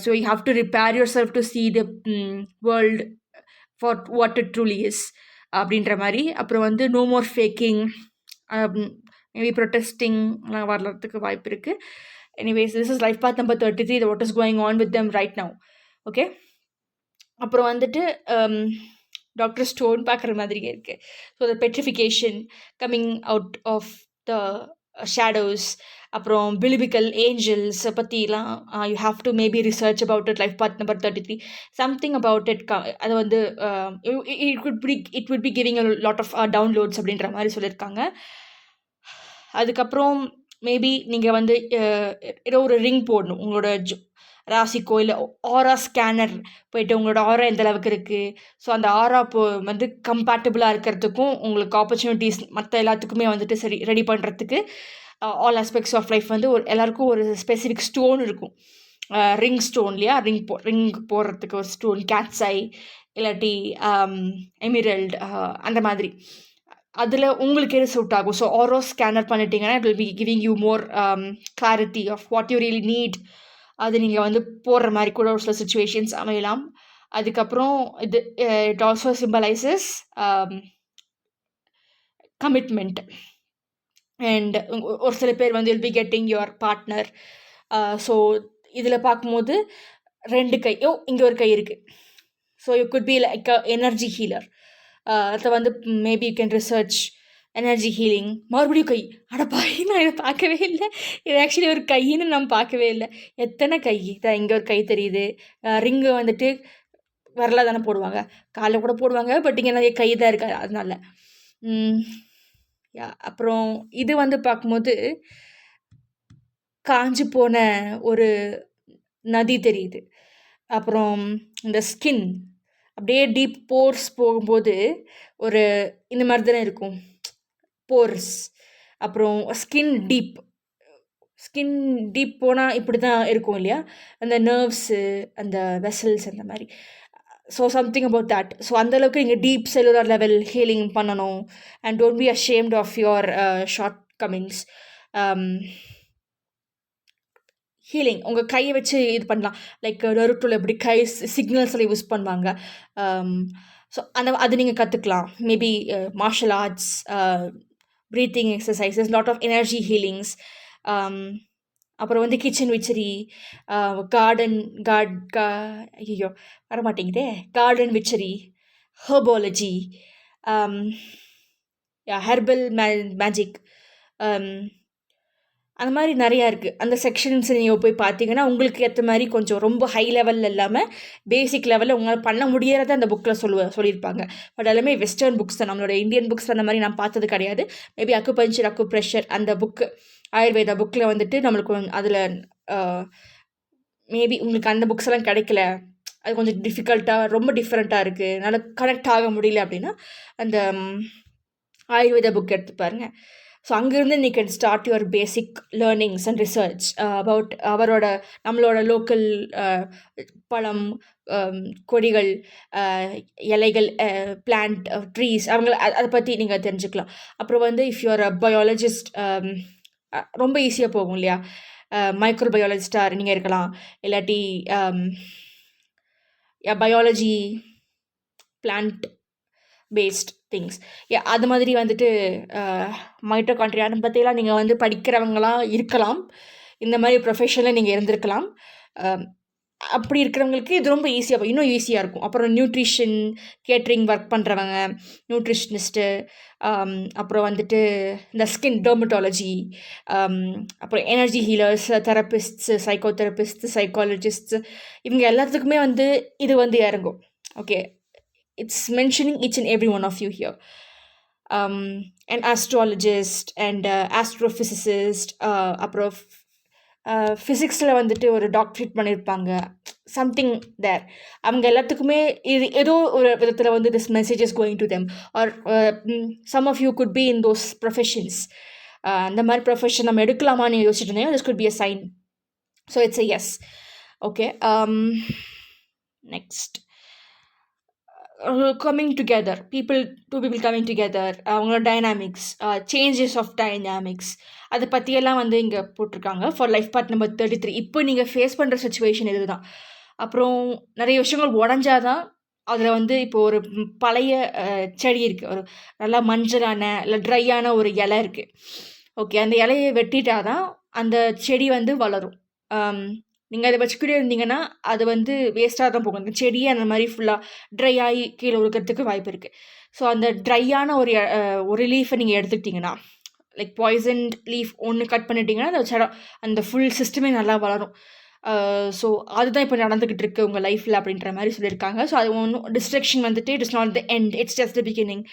S1: So you have to repair yourself to see the world for what it truly is அப்படின்ற மாரி. அப்புறம் வந்து no more faking, maybe ப்ரொட்டஸ்டிங்லாம் வர்றதுக்கு வாய்ப்பு இருக்குது. Anyways this is life path number 33 what is going on with them right now. Okay. அப்புறம் வந்துட்டு டாக்டர் ஸ்டோன் பார்க்குற மாதிரியே இருக்குது. So the petrification coming out of the shadows, அப்புறம் பிலிபிக்கல் ஏஞ்சல்ஸ் பற்றிலாம் you have to maybe research about it life part number 33 something about it. அது வந்து it would be giving a lot of downloads அப்படின்ற மாதிரி சொல்லியிருக்காங்க. அதுக்கப்புறம் maybe நீங்கள் வந்து ஏதோ ஒரு ரிங் போடணும் உங்களோட ராசிக்கோ, இல்லை ஆரா ஸ்கேனர் போயிட்டு உங்களோட ஆரா எந்த அளவுக்கு இருக்குது, ஸோ அந்த ஆரா வந்து கம்பேட்டபிளாக இருக்கிறதுக்கும் உங்களுக்கு ஆப்பர்ச்சுனிட்டிஸ் மற்ற எல்லாத்துக்குமே வந்துட்டு சரி ரெடி பண்ணுறதுக்கு ஆல் ஆஸ்பெக்ட்ஸ் ஆஃப் லைஃப் வந்து எல்லாருக்கும் ஒரு ஸ்பெசிஃபிக் ஸ்டோன் இருக்கும். ரிங் ஸ்டோன் இல்லையா, ரிங் போடுறதுக்கு ஒரு ஸ்டோன், கேட்ஸ் ஐ இல்லாட்டி எமிரல்ட் அந்த மாதிரி அதில் உங்களுக்கு எது சூட் ஆகும். ஸோ ஆரோ ஸ்கேனர் பண்ணிட்டீங்கன்னா it will be giving you more clarity of what you really need. அது நீங்கள் வந்து போடுற மாதிரி கூட ஒரு சில சுச்சுவேஷன்ஸ் அமையலாம். அதுக்கப்புறம் இது it also symbolises commitment. And ஒரு சில பேர் வந்து will be getting your partner. So இதில் பார்க்கும்போது 2 கை, இங்கே ஒரு கை இருக்குது. So you could be like a energy healer. அதை வந்து maybe you can research energy healing. மறுபடியும் கை, அடப்பாய் நான் இதை பார்க்கவே இல்லை. இது ஆக்சுவலி ஒரு கைன்னு நான் பார்க்கவே இல்லை. எத்தனை கை இதான் இங்கே ஒரு கை தெரியுது. ரிங்கு வந்துட்டு வரல தானே போடுவாங்க, காலில் கூட போடுவாங்க. பட் இங்கே நிறைய கை தான் இருக்காது அதனால. அப்புறம் இது வந்து பார்க்கும்போது காஞ்சி போன ஒரு நதி தெரியுது. அப்புறம் இந்த ஸ்கின் அப்படியே டீப் போர்ஸ் போகும்போது ஒரு இந்த மாதிரி தானே இருக்கும் போர்ஸ். அப்புறம் ஸ்கின் டீப் போனால் இப்படி தான் இருக்கும் இல்லையா, அந்த நர்வ்ஸு அந்த வெசல்ஸ் அந்த மாதிரி. So something about that. So அந்தளவுக்கு நீங்கள் டீப் செல்லுலர் லெவல் ஹீலிங் பண்ணணும். And don't be ashamed of your shortcomings. Healing உங்கள் கையை வச்சு இது பண்ணலாம். லைக் நருட்டோவில் எப்படி கை சிக்னல்ஸில் யூஸ் பண்ணுவாங்க. ஸோ அது நீங்கள் கற்றுக்கலாம். Maybe martial arts, breathing exercises, lot of energy healings. அப்புறம் வந்து கிச்சன் விச்சரி, ஐயோ வரமாட்டேங்குதே, garden witchery, herbology, herbal magic, அந்த மாதிரி நிறையா இருக்குது. அந்த செக்ஷன்ஸ் நீங்கள் போய் பார்த்தீங்கன்னா உங்களுக்கு ஏற்ற மாதிரி கொஞ்சம் ரொம்ப ஹை லெவலில் இல்லாமல் பேசிக் லெவலில் உங்களால் பண்ண முடியாத அந்த புக்கில் சொல்லியிருப்பாங்க. பட் எல்லாமே வெஸ்டர்ன் புக்ஸ் தான். நம்மளோட இந்தியன் புக்ஸ் அந்த மாதிரி நான் பார்த்தது கிடையாது. மேபி அக்குபஞ்சர், அக்குப்ரெஷர் அந்த புக்கு, ஆயுர்வேதா புக்கில் வந்துட்டு நம்மளுக்கு அதில் மேபி உங்களுக்கு அந்த புக்ஸ் எல்லாம் கிடைக்கல, அது கொஞ்சம் டிஃபிகல்ட்டாக ரொம்ப டிஃப்ரெண்ட்டாக இருக்குது, என்னால் கனெக்ட் ஆக முடியல அப்படின்னா அந்த ஆயுர்வேதா புக் எடுத்து பாருங்கள். ஸோ அங்கேருந்து நீ can start your basic learnings and research about நம்மளோட லோக்கல் பழம், கொடிகள், இலைகள், பிளான்ட், ட்ரீஸ் அதை பற்றி நீங்கள் தெரிஞ்சுக்கலாம். அப்புறம் வந்து இஃப் யூஆர் அ பயாலஜிஸ்ட் ரொம்ப ஈஸியாக போகும் இல்லையா, மைக்ரோபயாலஜிஸ்டாக நீங்கள் இருக்கலாம். இல்லாட்டி பயாலஜி பிளான்ட் பேஸ்ட் திங்ஸ், அது மாதிரி வந்துட்டு மைட்டோகாண்ட்ரியா அதை பற்றிலாம் நீங்கள் வந்து படிக்கிறவங்களாம் இருக்கலாம். இந்த மாதிரி ப்ரொஃபஷனில் நீங்கள் இருந்திருக்கலாம். அப்படி இருக்கிறவங்களுக்கு இது ரொம்ப ஈஸியாக இன்னும் ஈஸியாக இருக்கும். அப்புறம் நியூட்ரிஷன் கேட்ரிங் ஒர்க் பண்ணுறவங்க, நியூட்ரிஷனிஸ்ட்டு, அப்புறம் வந்துட்டு இந்த ஸ்கின் டெர்மட்டாலஜி, அப்புறம் எனர்ஜி ஹீலர்ஸ், தெரபிஸ்ட்ஸு, சைக்கோ தெரபிஸ்ட்டு, சைக்காலஜிஸ்ட்ஸு, இவங்க எல்லாத்துக்குமே வந்து இது வந்து இறங்கும். Okay, it's mentioning each and every one of you here. an astrologist and astrophysicist, அப்புறம் ஃபிசிக்ஸில் வந்துட்டு ஒரு டாக்டரேட் பண்ணியிருப்பாங்க, சம்திங் தேர். அவங்க எல்லாத்துக்குமே இது ஏதோ ஒரு விதத்தில் வந்து this message is going to them. Or some of you could be in those professions. அந்த மாதிரி ப்ரொஃபஷன் நம்ம எடுக்கலாமான்னு யோசிச்சுட்டு இருந்தீங்க, this could be a sign. So it's a yes. Okay. Next. Coming together, two people coming together, அவங்களோட dynamics, changes of dynamics, அதை பற்றியெல்லாம் வந்து இங்கே போட்டிருக்காங்க ஃபார் லைஃப் பார்ட் நம்பர் 33. இப்போ நீங்கள் ஃபேஸ் பண்ணுற சுச்சுவேஷன் இதுதான். அப்புறம் நிறைய விஷயங்கள் உடஞ்சாதான் அதில் வந்து இப்போது ஒரு பழைய செடி இருக்குது, ஒரு நல்லா மஞ்சளான இல்லை ட்ரையான ஒரு இலை இருக்குது. ஓகே, அந்த இலையை வெட்டிட்டாதான் அந்த செடி வந்து வளரும். நீங்கள் அதை வச்சுக்கிட்டே இருந்தீங்கன்னா அது வந்து வேஸ்ட்டாக தான் போகும். அந்த செடியே அந்த மாதிரி ஃபுல்லாக ட்ரை ஆகி கீழே விழுக்கிறதுக்கு வாய்ப்பு இருக்குது. ஸோ அந்த ட்ரையான ஒரு லீஃபை நீங்கள் எடுத்துக்கிட்டிங்கன்னா, லைக் பாய்சன்ட் லீஃப் ஒன்று கட் பண்ணிட்டீங்கன்னா அந்த ஃபுல் சிஸ்டமே நல்லா வளரும். ஸோ அதுதான் இப்போ நடந்துக்கிட்டு இருக்கு உங்கள் லைஃப்பில் அப்படின்ற மாதிரி சொல்லியிருக்காங்க. ஸோ அது ஒன்றும் டிஸ்ட்ரக்ஷன் வந்துட்டு it is not the end, it's just the beginning.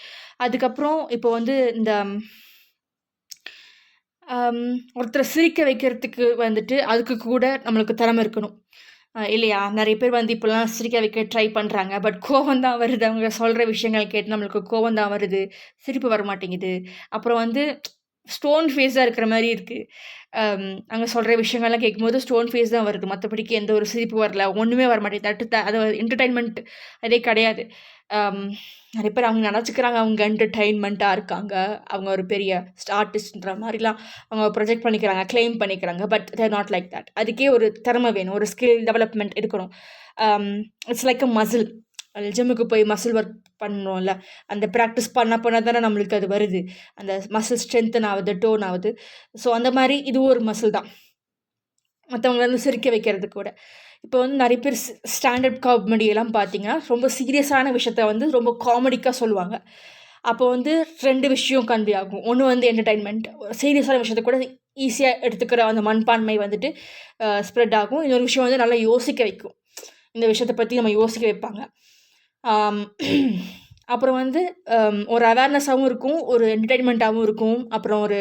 S1: அதுக்கப்புறம் இப்போ வந்து இந்த ஒருத்தரை சிரிக்க வைக்கிறதுக்கு வந்துட்டு அதுக்கு கூட நம்மளுக்கு திறமை இருக்கணும் இல்லையா? நிறைய பேர் வந்து இப்போலாம் சிரிக்க வைக்க ட்ரை பண்ணுறாங்க, பட் கோவம் தான் வருது. அவங்க சொல்கிற விஷயங்கள் கேட்டு நம்மளுக்கு கோவம் தான் வருது, சிரிப்பு வர மாட்டேங்குது. அப்புறம் வந்து ஸ்டோன் ஃபேஸாக இருக்கிற மாதிரி இருக்குது. அங்கே சொல்கிற விஷயங்கள்லாம் கேட்கும்போது ஸ்டோன் ஃபேஸ் தான் வருது, மற்றபடிக்கு எந்த ஒரு சிரிப்பு வரல, ஒன்றுமே வர மாட்டேங்குது. அது என்டர்டைன்மெண்ட் அதே கிடையாது. நிறைய பேர் அவங்க நினச்சிக்கிறாங்க அவங்க என்டர்டெயின்மெண்ட்டாக இருக்காங்க, அவங்க ஒரு பெரிய ஆர்டிஸ்ட்ன்ற மாதிரிலாம் அவங்க ப்ரொஜெக்ட் பண்ணிக்கிறாங்க, கிளைம் பண்ணிக்கிறாங்க. But there not like that. அதுக்கே ஒரு திறமை வேணும், ஒரு ஸ்கில் டெவலப்மெண்ட் இருக்கணும். It's like a muscle. ஜிம்முக்கு போய் மசில் ஒர்க் பண்ணோம்ல, அந்த ப்ராக்டிஸ் பண்ண தானே நம்மளுக்கு அது வருது, அந்த மசில் ஸ்ட்ரென்த்தன் ஆகுது, டோன் ஆகுது. ஸோ அந்த மாதிரி இதுவும் ஒரு மசில் தான், மற்றவங்களை வந்து சிரிக்க வைக்கிறது கூட. இப்போ வந்து நிறைய பேர் ஸ்டாண்டர்ட் காமெடியெல்லாம் பார்த்தீங்கன்னா ரொம்ப சீரியஸான விஷயத்த வந்து ரொம்ப காமெடிக்காக சொல்லுவாங்க. அப்போ வந்து 2 விஷயம் கன்வே ஆகும். ஒன்று வந்து என்டர்டைன்மெண்ட், சீரியஸான விஷயத்த கூட ஈஸியாக எடுத்துக்கிற அந்த மண்பான்மை வந்துட்டு ஸ்ப்ரெட் ஆகும். இன்னொரு விஷயம் வந்து நல்லா யோசிக்க வைக்கும், இந்த விஷயத்தை பற்றி நம்ம யோசிக்க வைப்பாங்க. அப்புறம் வந்து ஒரு அவேர்னஸாகவும் இருக்கும், ஒரு என்டர்டைன்மெண்ட்டாகவும் இருக்கும், அப்புறம் ஒரு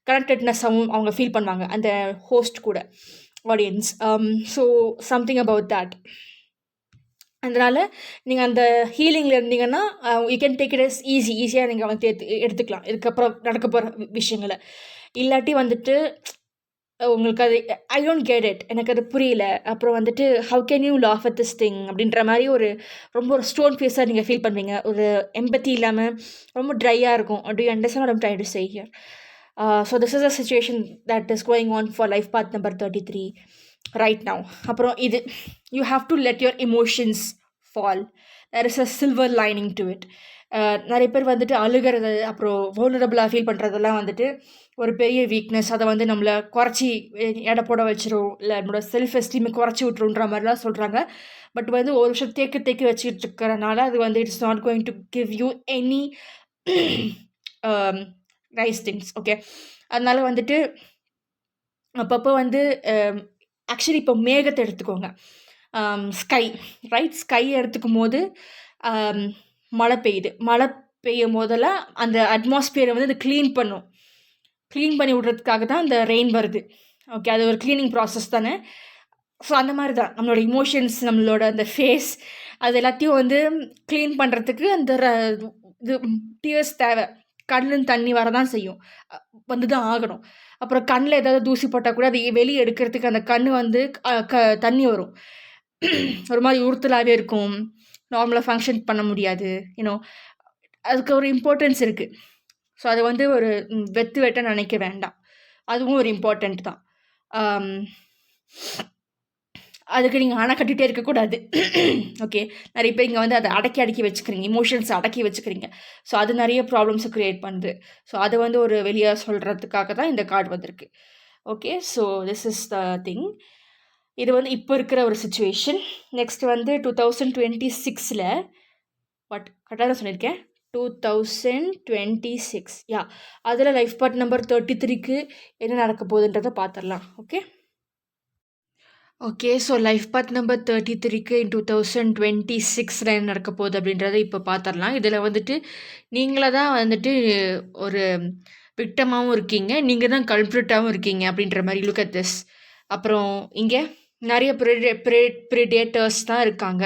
S1: கனெக்டட்னஸாகவும் அவங்க ஃபீல் பண்ணுவாங்க அந்த ஹோஸ்ட் கூட, audience. So something about that. அதனால் நீங்கள் அந்த ஹீலிங்கில் இருந்தீங்கன்னா you can take it as ஈஸியாக நீங்கள் வந்து எடுத்துக்கலாம் இதுக்கப்புறம் நடக்க போகிற விஷயங்களை. இல்லாட்டி வந்துட்டு உங்களுக்கு அது ஐ டோன்ட் கெட் இட், எனக்கு அது புரியல, அப்புறம் வந்துட்டு how can you laugh at this thing அப்படின்ற மாதிரி ரொம்ப ஒரு ஸ்டோன் ஃபேஸாக நீங்கள் ஃபீல் பண்ணுவீங்க. ஒரு எம்பத்தி இல்லாமல் ரொம்ப ட்ரையாக இருக்கும். Do you understand what I am trying to say here? So this is a situation that is going on for life part number 33 right now. அப்புறம் இது you have to let your emotions fall. There is a silver lining to it. நிறைய பேர் வந்துட்டு அழுகிறது, அப்புறம் வல்னரபிளாக feel பண்ணுறதெல்லாம் வந்துட்டு ஒரு பெரிய வீக்னஸ். அதை வந்து நம்மளை குறைச்சி எடை போட வச்சிரும், இல்லை நம்மளோட செல்ஃப் எஸ்டீமை குறைச்சி விட்ருன்ற மாதிரிலாம் சொல்கிறாங்க. பட் வந்து ஒரு விஷயம் தேக்கி வச்சுக்கிட்டு இருக்கிறனால அது வந்து it's not going to give you any nice things. Okay, அதனால வந்துட்டு அப்பப்போ வந்து ஆக்சுவலி இப்போ மேகத்தை எடுத்துக்கோங்க, ஸ்கை ரைட், ஸ்கை எடுத்துக்கும் போது மழை பெய்யும் போதெல்லாம் அந்த அட்மாஸ்பியரை வந்து அது க்ளீன் பண்ணி விட்றதுக்காக தான் அந்த ரெயின் வருது. ஓகே, அது ஒரு க்ளீனிங் ப்ராசஸ் தானே. ஸோ அந்த மாதிரி தான் நம்மளோட இமோஷன்ஸ், நம்மளோட அந்த ஃபேஸ், அது எல்லாத்தையும் வந்து க்ளீன் பண்ணுறதுக்கு அந்த இது டியர்ஸ் தேவை. கண்ணில் தண்ணி வரதான் செய்யும், வந்து தான் ஆகணும். அப்புறம் கண்ணில் ஏதாவது தூசி போட்டால் கூட அதை வெளியே எடுக்கிறதுக்கு அந்த கண் வந்து தண்ணி வரும். ஒரு மாதிரி உறுத்தலாகவே இருக்கும், நார்மலாக ஃபங்க்ஷன் பண்ண முடியாது. யூனோ, அதுக்கு ஒரு இம்பார்ட்டன்ஸ் இருக்குது. ஸோ அதை வந்து ஒரு வெட்ட நினைக்க வேண்டாம், அதுவும் ஒரு இம்பார்ட்டண்ட் தான். அதுக்கு நீங்கள் அணை கட்டிகிட்டே இருக்கக்கூடாது. ஓகே, நிறைய பேர் இங்கே வந்து அதை அடக்கி வச்சுக்கிறீங்க, இமோஷன்ஸை அடக்கி வச்சுக்கிறீங்க. ஸோ அது நிறைய ப்ராப்ளம்ஸை க்ரியேட் பண்ணுது. ஸோ அதை வந்து ஒரு வெளியே சொல்கிறதுக்காக தான் இந்த கார்டு வந்திருக்கு. Okay, so this is the thing. இது வந்து இப்போ இருக்கிற ஒரு சுச்சுவேஷன். நெக்ஸ்ட் வந்து 2026 கரெக்டாக தான் சொல்லியிருக்கேன், 2026 யா, அதில் லைஃப் பார்ட் நம்பர் 33க்கு என்ன நடக்க போகுதுன்றதை பார்த்துடலாம். Okay, okay. So life path number 33க்கு இன் 2026 என்ன நடக்க போகுது அப்படின்றத இப்போ பார்த்துடலாம். இதில் வந்துட்டு நீங்கள தான் வந்துட்டு ஒரு விக்டமாவும் இருக்கீங்க. நீங்க தான் கல்ப்ரிட்டாவும் இருக்கீங்க அப்படின்ற மாரி லுக் அட் திஸ். அப்புறம் இங்கே நெறைய பிரிடேட்டர்ஸ் தான் இருக்காங்க.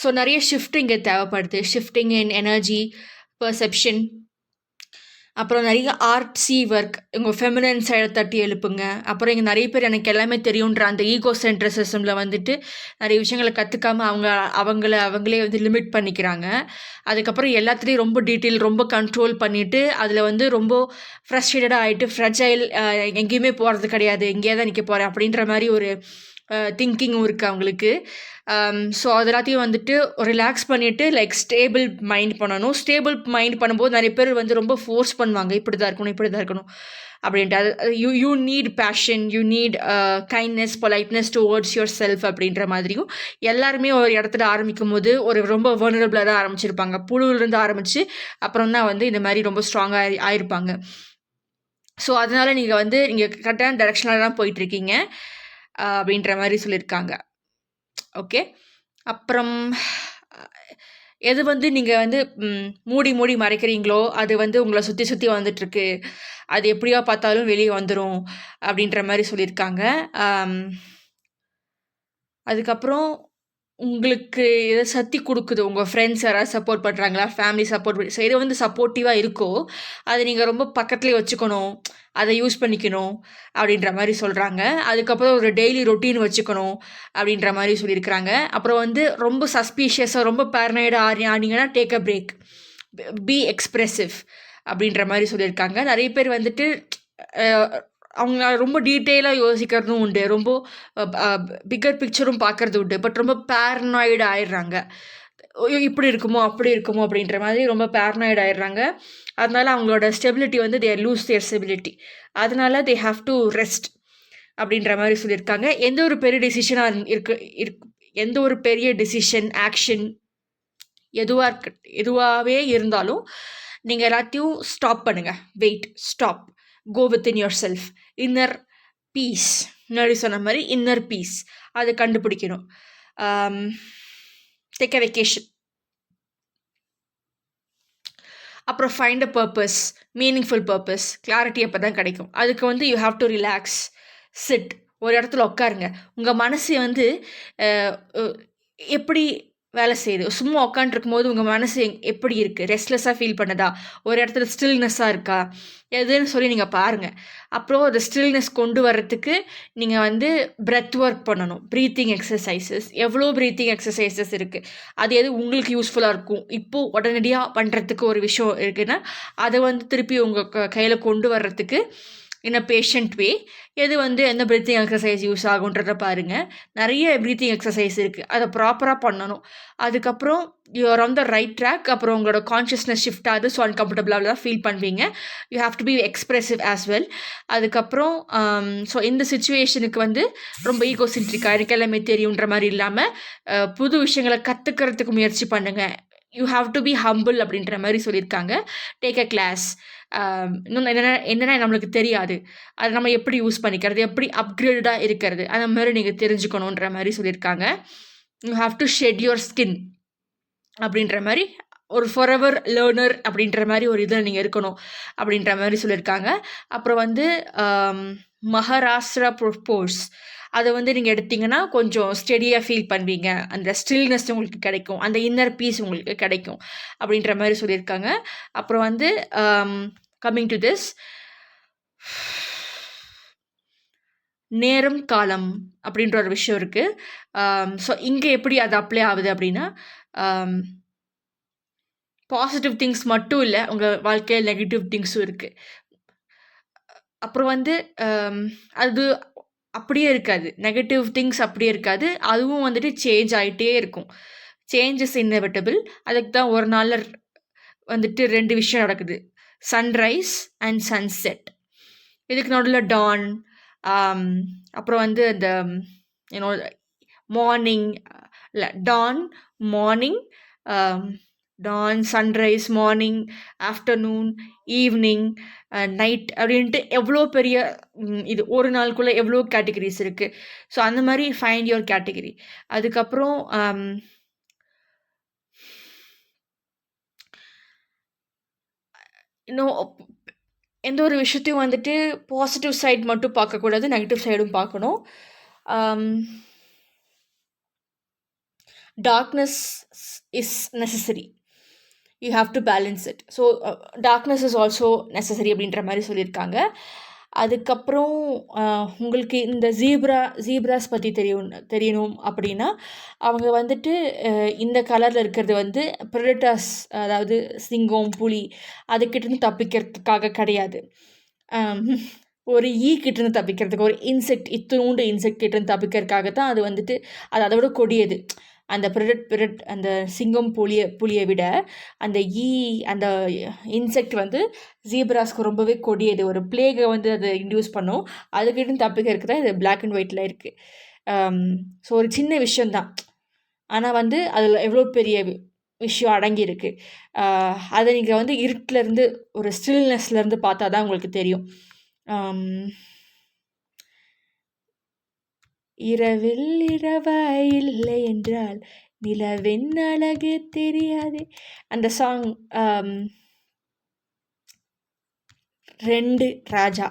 S1: ஸோ நெறைய ஷிஃப்ட் இங்கே தேவைப்படுது. ஷிஃப்டிங் இன் எனர்ஜி, பெர்செப்ஷன், அப்புறம் நிறைய ஆர்ட்ஸி ஒர்க் உங்கள் ஃபெமினன் சைடை தட்டி எழுப்புங்க. அப்புறம் இங்கே நிறைய பேர் எனக்கு எல்லாமே தெரியுன்ற அந்த ஈகோ சென்ட்ரிசிசமில் வந்துட்டு நிறைய விஷயங்களை கற்றுக்காம அவங்களே வந்து லிமிட் பண்ணிக்கிறாங்க. அதுக்கப்புறம் எல்லாத்துலேயும் ரொம்ப டீட்டெயில் ரொம்ப கண்ட்ரோல் பண்ணிவிட்டு அதில் வந்து ரொம்ப ஃப்ரஸ்ட்ரேட்டடாக ஆகிட்டு ஃப்ரெஜைல், எங்கேயுமே போகிறது கிடையாது, இங்கேயே தான் நிற்க போகிறேன் அப்படின்ற மாதிரி ஒரு திங்கிங்கும் இருக்குது அவங்களுக்கு. ஸோ அது எல்லாத்தையும் வந்துட்டு ரிலாக்ஸ் பண்ணிவிட்டு லைக் ஸ்டேபிள் மைண்ட் பண்ணணும். ஸ்டேபிள் மைண்ட் பண்ணும்போது நிறைய பேர் வந்து ரொம்ப ஃபோர்ஸ் பண்ணுவாங்க, இப்படி தான் இருக்கணும் இப்படி தான் இருக்கணும் அப்படின்ட்டு. அது you need passion, you need kindness, politeness towards yourself அப்படின்ற மாதிரியும். எல்லாருமே ஒரு இடத்துல ஆரம்பிக்கும் போது ஒரு ரொம்ப வர்னரபிளாக தான் ஆரம்பிச்சிருப்பாங்க. புழுவிலிருந்து ஆரம்பித்து அப்புறம் தான் வந்து இந்த மாதிரி ரொம்ப ஸ்ட்ராங்காக ஆயிருப்பாங்க. ஸோ அதனால் நீங்கள் கரெக்டான டைரெக்ஷனில் தான் போயிட்டுருக்கீங்க அப்படின்ற மாதிரி சொல்லியிருக்காங்க. ஓகே. அப்புறம் எது வந்து நீங்கள் வந்து மூடி மூடி மறைக்கிறீங்களோ அது வந்து உங்களை சுற்றி சுற்றி வந்துட்டுருக்கு, அது எப்படியோ பார்த்தாலும் வெளியே வந்துடும் அப்படின்ற மாதிரி சொல்லியிருக்காங்க. அதுக்கப்புறம் உங்களுக்கு எதை சக்தி கொடுக்குது, உங்கள் ஃப்ரெண்ட்ஸ் யாராவது சப்போர்ட் பண்ணுறாங்களா, ஃபேமிலி சப்போர்ட் எது வந்து சப்போர்ட்டிவாக இருக்கோ அதை நீங்கள் ரொம்ப பக்கத்துலேயே வச்சுக்கணும், அதை யூஸ் பண்ணிக்கணும் அப்படின்ற மாதிரி சொல்கிறாங்க. அதுக்கப்புறம் ஒரு டெய்லி ரொட்டீன் வச்சுக்கணும் அப்படின்ற மாதிரி சொல்லியிருக்கிறாங்க. அப்புறம் வந்து ரொம்ப சஸ்பீஷியஸாக ரொம்ப பேரனைடாக ஆனீங்கன்னா take a break, be expressive அப்படின்ற மாதிரி சொல்லியிருக்காங்க. நிறைய பேர் வந்துட்டு அவங்க ரொம்ப டீட்டெயிலாக யோசிக்கிறதும் உண்டு, ரொம்ப பிக்கர் பிக்சரும் பார்க்குறது உண்டு. பட் ரொம்ப பேரனாய்டு ஆயிடுறாங்க, இப்படி இருக்குமோ அப்படி இருக்குமோ அப்படின்ற மாதிரி ரொம்ப பேரனாய்டு ஆயிடுறாங்க. அதனால அவங்களோட ஸ்டெபிலிட்டி வந்து தேர் லூஸ் தேர் ஸ்டெபிலிட்டி. அதனால தே ஹாவ் டு ரெஸ்ட் அப்படின்ற மாதிரி சொல்லியிருக்காங்க. எந்த ஒரு பெரிய டிசிஷனாக எந்த ஒரு பெரிய டிசிஷன் ஆக்ஷன் எதுவாகவே இருந்தாலும் நீங்கள் எல்லாத்தையும் ஸ்டாப் பண்ணுங்கள். Wait, stop, go within yourself, inner peace. முன்னாடி சொன்ன மாதிரி இன்னர் பீஸ் அதை கண்டுபிடிக்கணும். Take a vacation. அப்புறம் find a purpose, meaningful purpose, clarity அப்போ தான் கிடைக்கும். அதுக்கு வந்து you have to relax, sit, ஒரு இடத்துல உட்காருங்க. உங்கள் மனசு வந்து எப்படி வேலை செய்யுது, சும்மா உட்காண்ட்ருக்கும் போது உங்கள் மனசு எப்படி இருக்குது, ரெஸ்ட்லெஸ்ஸாக ஃபீல் பண்ணுதா, ஒரு இடத்துல ஸ்டில்னஸ்ஸாக இருக்கா, எதுன்னு சொல்லி நீங்கள் பாருங்கள். அப்புறம் அந்த ஸ்டில்னஸ் கொண்டு வர்றதுக்கு நீங்கள் வந்து பிரெத் ஒர்க் பண்ணணும், ப்ரீத்திங் எக்ஸசைசஸ். எவ்வளோ ப்ரீத்திங் எக்ஸசைசஸ் இருக்குது, அது எது உங்களுக்கு யூஸ்ஃபுல்லாக இருக்கும், இப்போது உடனடியாக பண்ணுறதுக்கு ஒரு விஷயம் இருக்குன்னா அதை வந்து திருப்பி உங்கள் கையில் கொண்டு வர்றதுக்கு இன் அ பேஷண்ட் வே எது வந்து எந்த ப்ரீத்திங் எக்ஸசைஸ் யூஸ் ஆகுன்றதை பாருங்கள். நிறைய ப்ரீத்திங் எக்ஸசைஸ் இருக்குது, அதை ப்ராப்பராக பண்ணணும். அதுக்கப்புறம் you're on the right track. அப்புறம் உங்களோட கான்ஷியஸ்னஸ் ஷிஃப்ட் ஆகுது, ஸோ அன்கம்ஃபர்டபுளாக தான் ஃபீல் பண்ணுவீங்க. You have to be expressive as well. அதுக்கப்புறம் ஸோ இந்த சுச்சுவேஷனுக்கு வந்து ரொம்ப ஈகோசென்ட்ரிக்காக எனக்கு எல்லாமே தெரியுன்ற மாதிரி இல்லாமல் புது விஷயங்களை கற்றுக்கிறதுக்கு முயற்சி பண்ணுங்கள். You have to be humble அப்படின்ற மாதிரி சொல்லியிருக்காங்க. Take a class. இன்னொன்று என்னென்னா நம்மளுக்கு தெரியாது, அதை நம்ம எப்படி யூஸ் பண்ணிக்கிறது, எப்படி அப்கிரேடாக இருக்கிறது, அந்த மாதிரி நீங்கள் தெரிஞ்சுக்கணுன்ற மாதிரி சொல்லியிருக்காங்க. You have to shed your skin அப்படின்ற மாதிரி, ஒரு ஃபாரெவர் லேர்னர் அப்படின்ற மாதிரி ஒரு இதில் நீங்கள் இருக்கணும் அப்படின்ற மாதிரி சொல்லியிருக்காங்க. அப்புறம் வந்து மகாராஷ்டிரா ப்ரொப்போஸ் அதை வந்து நீங்கள் எடுத்திங்கன்னா கொஞ்சம் ஸ்டெடியாக ஃபீல் பண்ணுவீங்க, அந்த ஸ்டில்னஸ் உங்களுக்கு கிடைக்கும், அந்த இன்னர் பீஸ் உங்களுக்கு கிடைக்கும் அப்படின்ற மாதிரி சொல்லியிருக்காங்க. அப்புறம் வந்து கம்மிங் டு திஸ், நேரம் காலம் அப்படின்ற ஒரு விஷயம் இருக்குது. ஸோ இங்கே எப்படி அது அப்ளை ஆகுது அப்படின்னா, பாசிட்டிவ் திங்ஸ் மட்டும் இல்லை, உங்கள் வாழ்க்கையில் நெகட்டிவ் திங்ஸும் இருக்குது. அப்புறம் வந்து அது அப்படியே இருக்காது, நெகட்டிவ் திங்ஸ் அப்படியே இருக்காது, அதுவும் வந்துட்டு சேஞ்ச் ஆகிட்டே இருக்கும். Change is inevitable. அதுக்கு தான் ஒரு நாளில் வந்துட்டு 2 விஷயம் நடக்குது, சன்ரைஸ் அண்ட் சன்செட். இதுக்கு நடுவில் டான், அப்புறம் வந்து அந்த மார்னிங், இல்லை dawn, morning, dawn, sunrise, morning, afternoon, evening, night அப்படின்ட்டு எவ்வளோ பெரிய இது ஒரு நாளுக்குள்ளே எவ்வளோ கேட்டகரிஸ் இருக்குது. ஸோ அந்த மாதிரி ஃபைண்ட் யுவர் கேட்டகரி. அதுக்கப்புறம் இன்னும் எந்த ஒரு விஷயத்தையும் வந்துட்டு பாசிட்டிவ் சைட் மட்டும் பார்க்கக்கூடாது, நெகட்டிவ் சைடும் பார்க்கணும். Darkness is necessary, you have to balance it. So darkness is also necessary அப்படின்ற மாதிரி சொல்லியிருக்காங்க. அதுக்கப்புறம் உங்களுக்கு இந்த ஜீப்ராஸ் பற்றி தெரியணும் அப்படின்னா அவங்க வந்துட்டு இந்த கலரில் இருக்கிறது வந்து ப்ரெடேட்டர்ஸ், அதாவது சிங்கம், புலி அதுக்கிட்டேருந்து தப்பிக்கிறதுக்காக கிடையாது. ஒரு கிட்டேருந்து தப்பிக்கிறதுக்கு, ஒரு இன்செக்ட், இத்தினூண்டு இன்செக்ட் கிட்டேருந்து தப்பிக்கிறதுக்காக தான் அது வந்துட்டு அது அதை விட கொடியது. அந்த அந்த சிங்கம் புலியை விட அந்த அந்த இன்செக்ட் வந்து ஜீப்ராஸ்க்கு ரொம்பவே கொடியது. ஒரு பிளேகை வந்து அதை இன்டியூஸ் பண்ணும். அதுக்கிட்ட தப்பிக்கிறதுக்கு தான் இது பிளாக் அண்ட் ஒயிட்டில் இருக்குது. ஸோ ஒரு சின்ன விஷயந்தான், ஆனால் வந்து அதில் எவ்வளோ பெரிய விஷயம் அடங்கியிருக்கு. அதை நீங்கள் வந்து இருட்டிலேருந்து ஒரு ஸ்டில்னஸ்லேருந்து பார்த்தா தான் உங்களுக்கு தெரியும். இரவில் இரவாய் இல்லை என்றால் நிலவென் அழகு தெரியாதே. அந்த சாங் 2 ராஜா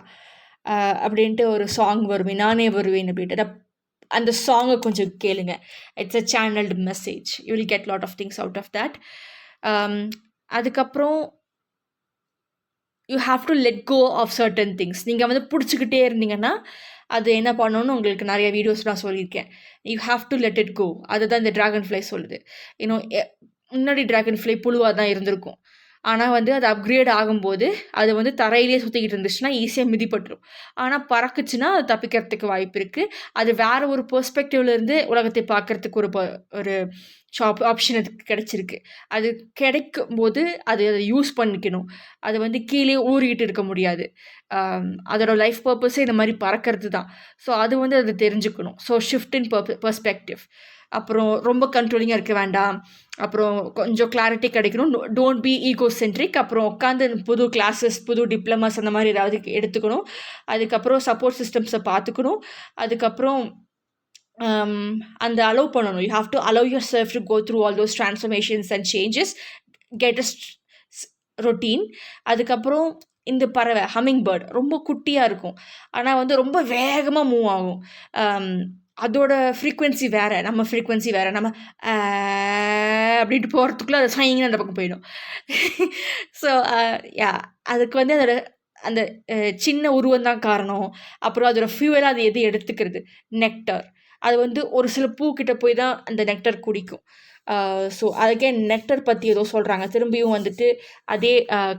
S1: அப்படின்ட்டு ஒரு சாங் வருவேன், நானே வருவேன் அப்படின்ட்டு. அந்த சாங்கை கொஞ்சம் கேளுங்க. It's a channelled message. You will get lot of things out of that. அதுக்கப்புறம் you have to let go of certain things. நீங்கள் வந்து பிடிச்சிக்கிட்டே இருந்தீங்கன்னா அது என்ன பண்ணணும்னு உங்களுக்கு நிறைய வீடியோஸ் நான் சொல்லியிருக்கேன். You have to let it go. அதுதான் இந்த ட்ராகன் ஃப்ளை சொல்லுது. இன்னும் முன்னாடி ட்ராகன் ஃப்ளை புழுவாக தான் இருந்திருக்கும். ஆனால் வந்து அது அப்கிரேட் ஆகும்போது அது வந்து தரையிலே சுற்றிக்கிட்டு இருந்துச்சுன்னா ஈஸியாக மிதிப்பட்டுரும். ஆனால் பறக்குச்சுன்னா அது தப்பிக்கிறதுக்கு வாய்ப்பு இருக்குது. அது வேறு ஒரு பெர்ஸ்பெக்டிவ்லேருந்து உலகத்தை பார்க்குறதுக்கு ஒரு ஆப்ஷன் அதுக்கு கிடச்சிருக்கு. அது கிடைக்கும்போது அதை யூஸ் பண்ணிக்கணும். அது வந்து கீழே ஊறிக்கிட்டு இருக்க முடியாது. அதோட லைஃப் பர்பஸே இந்த மாதிரி பறக்கிறது தான். ஸோ அது வந்து அதை தெரிஞ்சுக்கணும். So shift in perspective. அப்புறம் ரொம்ப கண்ட்ரோலிங்காக இருக்க வேண்டாம். அப்புறம் கொஞ்சம் கிளாரிட்டி கிடைக்கணும். Don't be egocentric. அப்புறம் உட்காந்து புது கிளாஸஸ், புது டிப்ளமாஸ் அந்த மாதிரி ஏதாவது எடுத்துக்கணும். அதுக்கப்புறம் சப்போர்ட் சிஸ்டம்ஸை பார்த்துக்கணும். அதுக்கப்புறம் அந்த அலோவ் பண்ணணும். You have to allow yourself to go through all those transformations and changes. Get a routine. அதுக்கப்புறம் இந்த பறவை ஹம்மிங் பேர்ட் ரொம்ப குட்டியாக இருக்கும், ஆனால் வந்து ரொம்ப வேகமாக மூவ் ஆகும். அதோட ஃப்ரீக்வன்சி வேறு, நம்ம ஃப்ரீக்வன்சி வேறு. நம்ம அப்படின்ட்டு போகிறதுக்குள்ளே அது சைங்கன்னு அந்த பக்கம் போயிடும். ஸோ யா, அதுக்கு வந்து அதோட அந்த சின்ன உருவம் தான் காரணம். அப்புறம் அதோட ஃபியூவலாக அது எது எடுத்துக்கிறது, நெக்டர். அது வந்து ஒரு சில பூக்கிட்ட போய் தான் அந்த நெக்டர் குடிக்கும். ஸோ அதுக்கே நெக்டர் பற்றி ஏதோ சொல்கிறாங்க. திரும்பியும் வந்துட்டு அதே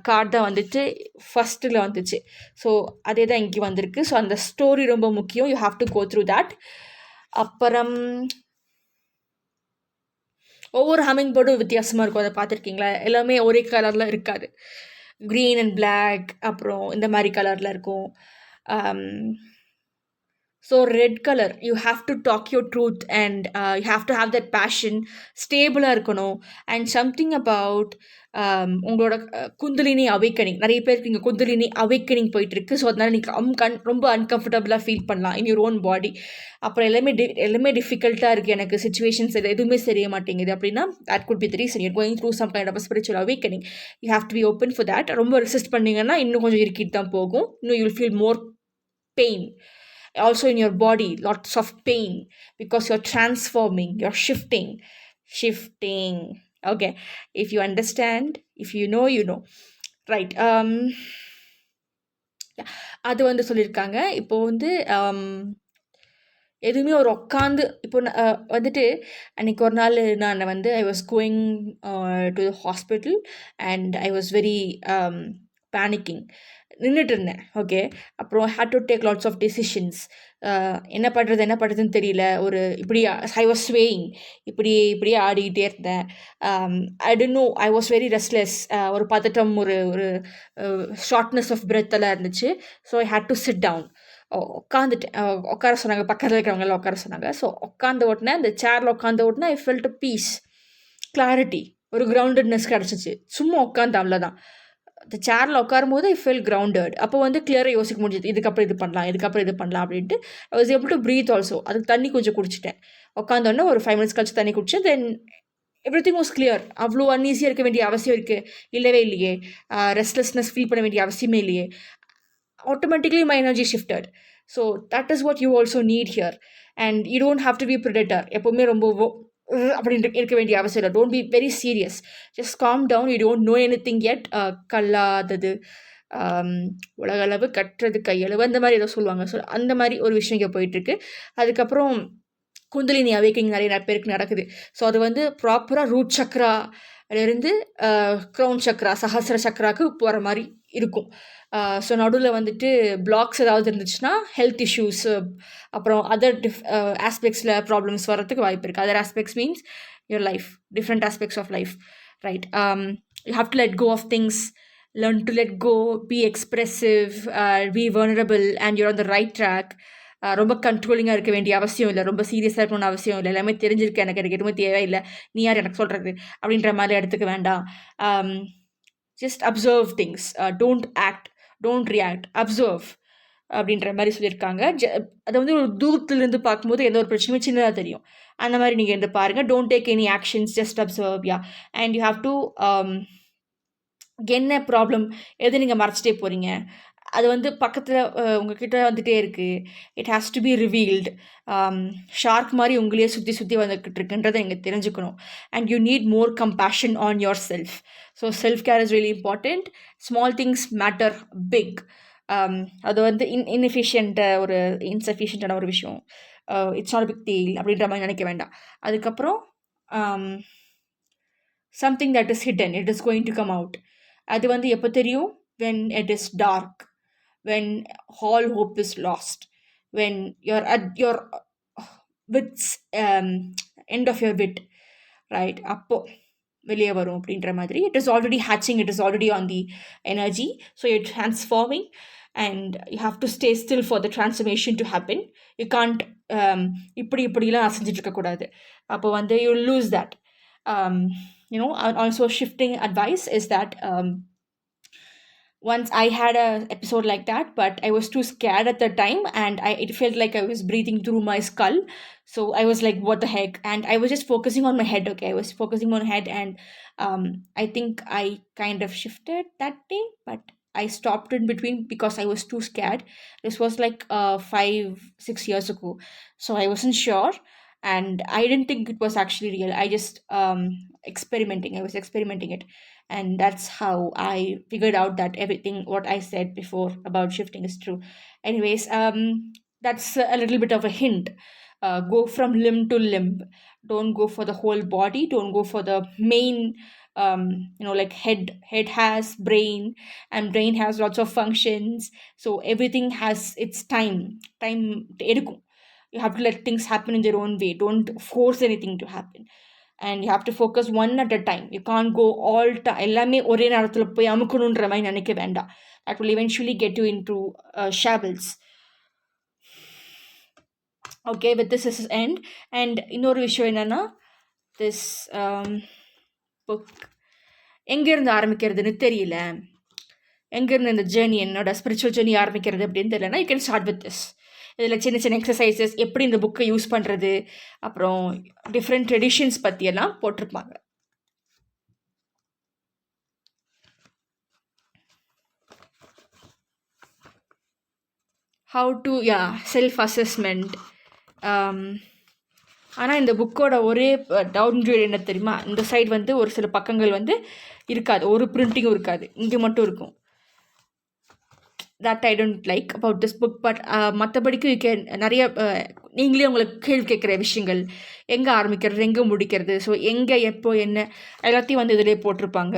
S1: கார்டு தான் வந்துட்டு ஃபஸ்ட்டில் வந்துச்சு. ஸோ அதே தான் இங்கே வந்திருக்கு. ஸோ அந்த ஸ்டோரி ரொம்ப முக்கியம். You have to go through that. அப்புறம் ஒவ்வொரு ஹம்மிங் பேர்டும் வித்தியாசமாக இருக்கும். அதை பார்த்துருக்கீங்களா? எல்லாமே ஒரே கலரில் இருக்காது. க்ரீன் அண்ட் பிளாக், அப்புறம் இந்த மாதிரி கலரில் இருக்கும். So red colour, you have to talk your truth and you have to have that passion. ஸ்டேபிளாக இருக்கணும். அண்ட் சம்திங் அபவுட் உங்களோட குந்தலினி அவேக்கனிங். நிறைய பேருக்கு இங்கே குந்தலினி அவேக்கனிங் போயிட்டுருக்கு. ஸோ அதனால் நீங்கள் ரொம்ப அன்கம்ஃபர்டபுளாக ஃபீல் பண்ணலாம் இன் யூர் ஓன் பாடி. அப்புறம் எல்லாமே டிஃபிகல்ட்டாக இருக்குது, எனக்கு சுச்சுவேஷன்ஸ் எதுவுமே தெரிய மாட்டேங்குது அப்படின்னா that could be the reason you're going through some kind of spiritual awakening. You have to be open for that. ரொம்ப ரெசிஸ்ட் பண்ணிங்கன்னா இன்னும் கொஞ்சம் இருக்கிட்டு தான் போகும். இன்னும் you will feel more pain. Also in your body, lots of pain, because you're transforming, you're shifting. Okay, if you understand, if you know, you know, right. அது வந்து சொல்லியிருக்காங்க. இப்போ வந்து எதுவுமே ஒரு உட்காந்து இப்போ வந்துட்டு அன்றைக்கி ஒரு நாள் நான் வந்து I was going to the hospital and I was very panicking. நின்றுட்டு இருந்தேன். ஓகே, அப்புறம் had to take lots of decisions. என்ன பண்ணுறதுன்னு தெரியல. இப்படி ஐ வாஸ் ஸ்வேயிங், இப்படியே ஆடிக்கிட்டே இருந்தேன். I don't know, I was very restless. ஒரு பதட்டம், ஒரு ஷார்ட்னஸ் ஆஃப் பிரெத் எல்லாம் இருந்துச்சு. So I had to sit down. உட்காந்துட்டேன். உட்கார சொன்னாங்க, பக்கத்தில் இருக்கிறவங்களாம் உட்கார சொன்னாங்க. ஸோ உட்காந்த உடனே அந்த சேரில் உட்காந்த உடனே I felt a peace, clarity. ஒரு கிரவுண்டட்னஸ் கிடச்சிச்சு. சும்மா உட்காந்து அவ்வளோதான். அந்த சேரில் உட்காரும்போது ஐ ஃபீல் கிரவுண்டட். அப்போ வந்து கிளியராக யோசிக்க முடிஞ்சது, இதுக்கப்புறம் இது பண்ணலாம், இதுக்கப்புறம் இது பண்ணலாம் அப்படின்ட்டு. I was able to breath also. அதுக்கு தண்ணி கொஞ்சம் குடிச்சிட்டேன். உட்காந்தோடனே ஒரு 5 மினிட்ஸ் கழிச்சு தண்ணி குடிச்சேன். தென் எவ்ரிதிங் வாஸ் கிளியர். அவ்வளோ அன்ஈஸியாக இருக்க வேண்டிய அவசியம் இல்லவே இல்லையே. ரெஸ்ட்லெஸ்னஸ் ஃபீல் பண்ண வேண்டிய அவசியமே இல்லையே. Automatically my energy shifted. So that is what you also need here. And you don't have to be predator. எப்போவுமே ரொம்ப அப்படின்னு இருக்க வேண்டிய அவசியம் இல்லை. Don't be very serious. Just calm down. You don't know anything yet. கல்லாதது உலகளவு கற்றது கையளவு அந்த மாதிரி ஏதோ சொல்லுவாங்க. ஸோ அந்த மாதிரி ஒரு விஷயம் இங்கே போயிட்டுருக்கு. அதுக்கப்புறம் குந்தலினி அவேக்கிங் நிறைய பேருக்கு நடக்குது. ஸோ அது வந்து ப்ராப்பராக ரூட் சக்ராலேருந்து க்ரௌன் சக்ரா, சஹஸ்ர சக்ராவுக்கு போகிற மாதிரி இருக்கும். ஸோ நடுவில் வந்துட்டு பிளாக்ஸ் ஏதாவது இருந்துச்சுன்னா ஹெல்த் இஷ்யூஸு, அப்புறம் அதர் ஆஸ்பெக்ட்ஸில் ப்ராப்ளம்ஸ் வர்றதுக்கு வாய்ப்பு இருக்குது. Other aspects means your life, different aspects of life, right? You have to let go of things, learn to let go, be expressive, be vulnerable, and you're on the right track. ரொம்ப கண்ட்ரோலிங்காக இருக்க வேண்டிய அவசியம் இல்லை. ரொம்ப சீரியஸாக இருக்கணும்னு அவசியம் இல்லை. எல்லாமே தெரிஞ்சிருக்கு, எனக்கு எதுவுமே தேவையில்லை, நீ யார் எனக்கு சொல்கிறது அப்படின்ற மாதிரி எடுத்துக்க வேண்டாம். Just observe things, don't act, don't react, observe அப்படின்ற மாதிரி சொல்லியிருக்காங்க. அதை வந்து ஒரு தூரத்துலேருந்து பார்க்கும்போது எந்த ஒரு பிரச்சனையும் சின்னதாக தெரியும். அந்த மாதிரி நீங்கள் இருந்து பாருங்கள். Don't take any actions, just observe. Yeah, and you have to என்ன ப்ராப்ளம் எது நீங்கள் மறைச்சிட்டே போகிறீங்க, அது வந்து பக்கத்தில் உங்ககிட்ட வந்துகிட்டே இருக்குது. It has to be revealed. Shark மாதிரி உங்களையே சுற்றி வந்துக்கிட்டு இருக்குன்றதை நீங்கள் தெரிஞ்சுக்கணும். And you need more compassion on yourself. So self care is really important. Small things matter big. அது வந்து இன்எஃபிஷியண்ட்டாக ஒரு இன்சஃபிஷியண்ட்டான ஒரு விஷயம். இட்ஸ் நாட் பிக் டீல் அப்படின்ற மாதிரி நினைக்க வேண்டாம். அதுக்கப்புறம் something that is hidden, it is going to come out. அது வந்து எப்போ தெரியும்? when it is dark, when all hope is lost, when you're at your wits end of your wit, right? அப்போ வெளியே வரும் அப்படின்ற மாதிரி. It is already hatching, it is already on the energy, so you're transforming and you have to stay still for the transformation to happen. You can't இப்படிலாம் அசைஞ்சிட்டு இருக்கக்கூடாது. அப்போ வந்து you lose that. Also shifting advice is that once I had a episode like that, but I was too scared at the time, and it felt like I was breathing through my skull. So I was like, what the heck? And I was just focusing on my head, okay? I was focusing on my head, and I think I kind of shifted that day, but I stopped in between because I was too scared. This was like 5-6 years ago. So I wasn't sure, and I didn't think it was actually real. I just I was experimenting it. And that's how I figured out that everything what I said before about shifting is true. Anyways, that's a little bit of a hint. Go from limb to limb. Don't go for the whole body. Don't go for the main, like head has brain, and brain has lots of functions. So everything has its time edukum. You have to let things happen in their own way. Don't force anything to happen. And you have to focus one at a time. You can't go all time எல்லாமே ஒரே நேரத்தில் போய் அமுக்கணுன்ற மாதிரி நினைக்க வேண்டாம். That will eventually get you into shambles. Okay, but this is end. And இன்னொரு விஷயம் என்னன்னா, this book எங்கேருந்து ஆரம்பிக்கிறதுன்னு தெரியல, எங்கேருந்து இந்த ஜேர்னி, என்னோட ஸ்பிரிச்சுவல் ஜேர்னி ஆரம்பிக்கிறது அப்படின்னு தெரியலனா, you can start with this. இதில் சின்ன சின்ன எக்ஸசைசஸ், எப்படி இந்த புக்கை யூஸ் பண்ணுறது, அப்புறம் டிஃப்ரெண்ட் ட்ரெடிஷன்ஸ் பற்றியெல்லாம் போட்டிருப்பாங்க. How to self assessment. ஆனால் இந்த புக்கோட ஒரே டவுன்கிரேட் என்ன தெரியுமா? இந்த சைடு வந்து ஒரு சில பக்கங்கள் வந்து இருக்காது, ஒரு பிரிண்டிங்கும் இருக்காது, இங்கே மட்டும் இருக்கும். that I don't like about this book. But மற்றபடிக்கு you can நிறைய நீங்களே உங்களுக்கு கேள்வி கேட்குற விஷயங்கள், எங்கே ஆரம்பிக்கிறது, எங்கே முடிக்கிறது, ஸோ எங்கே எப்போ என்ன எல்லாத்தையும் வந்து இதிலே போட்டிருப்பாங்க.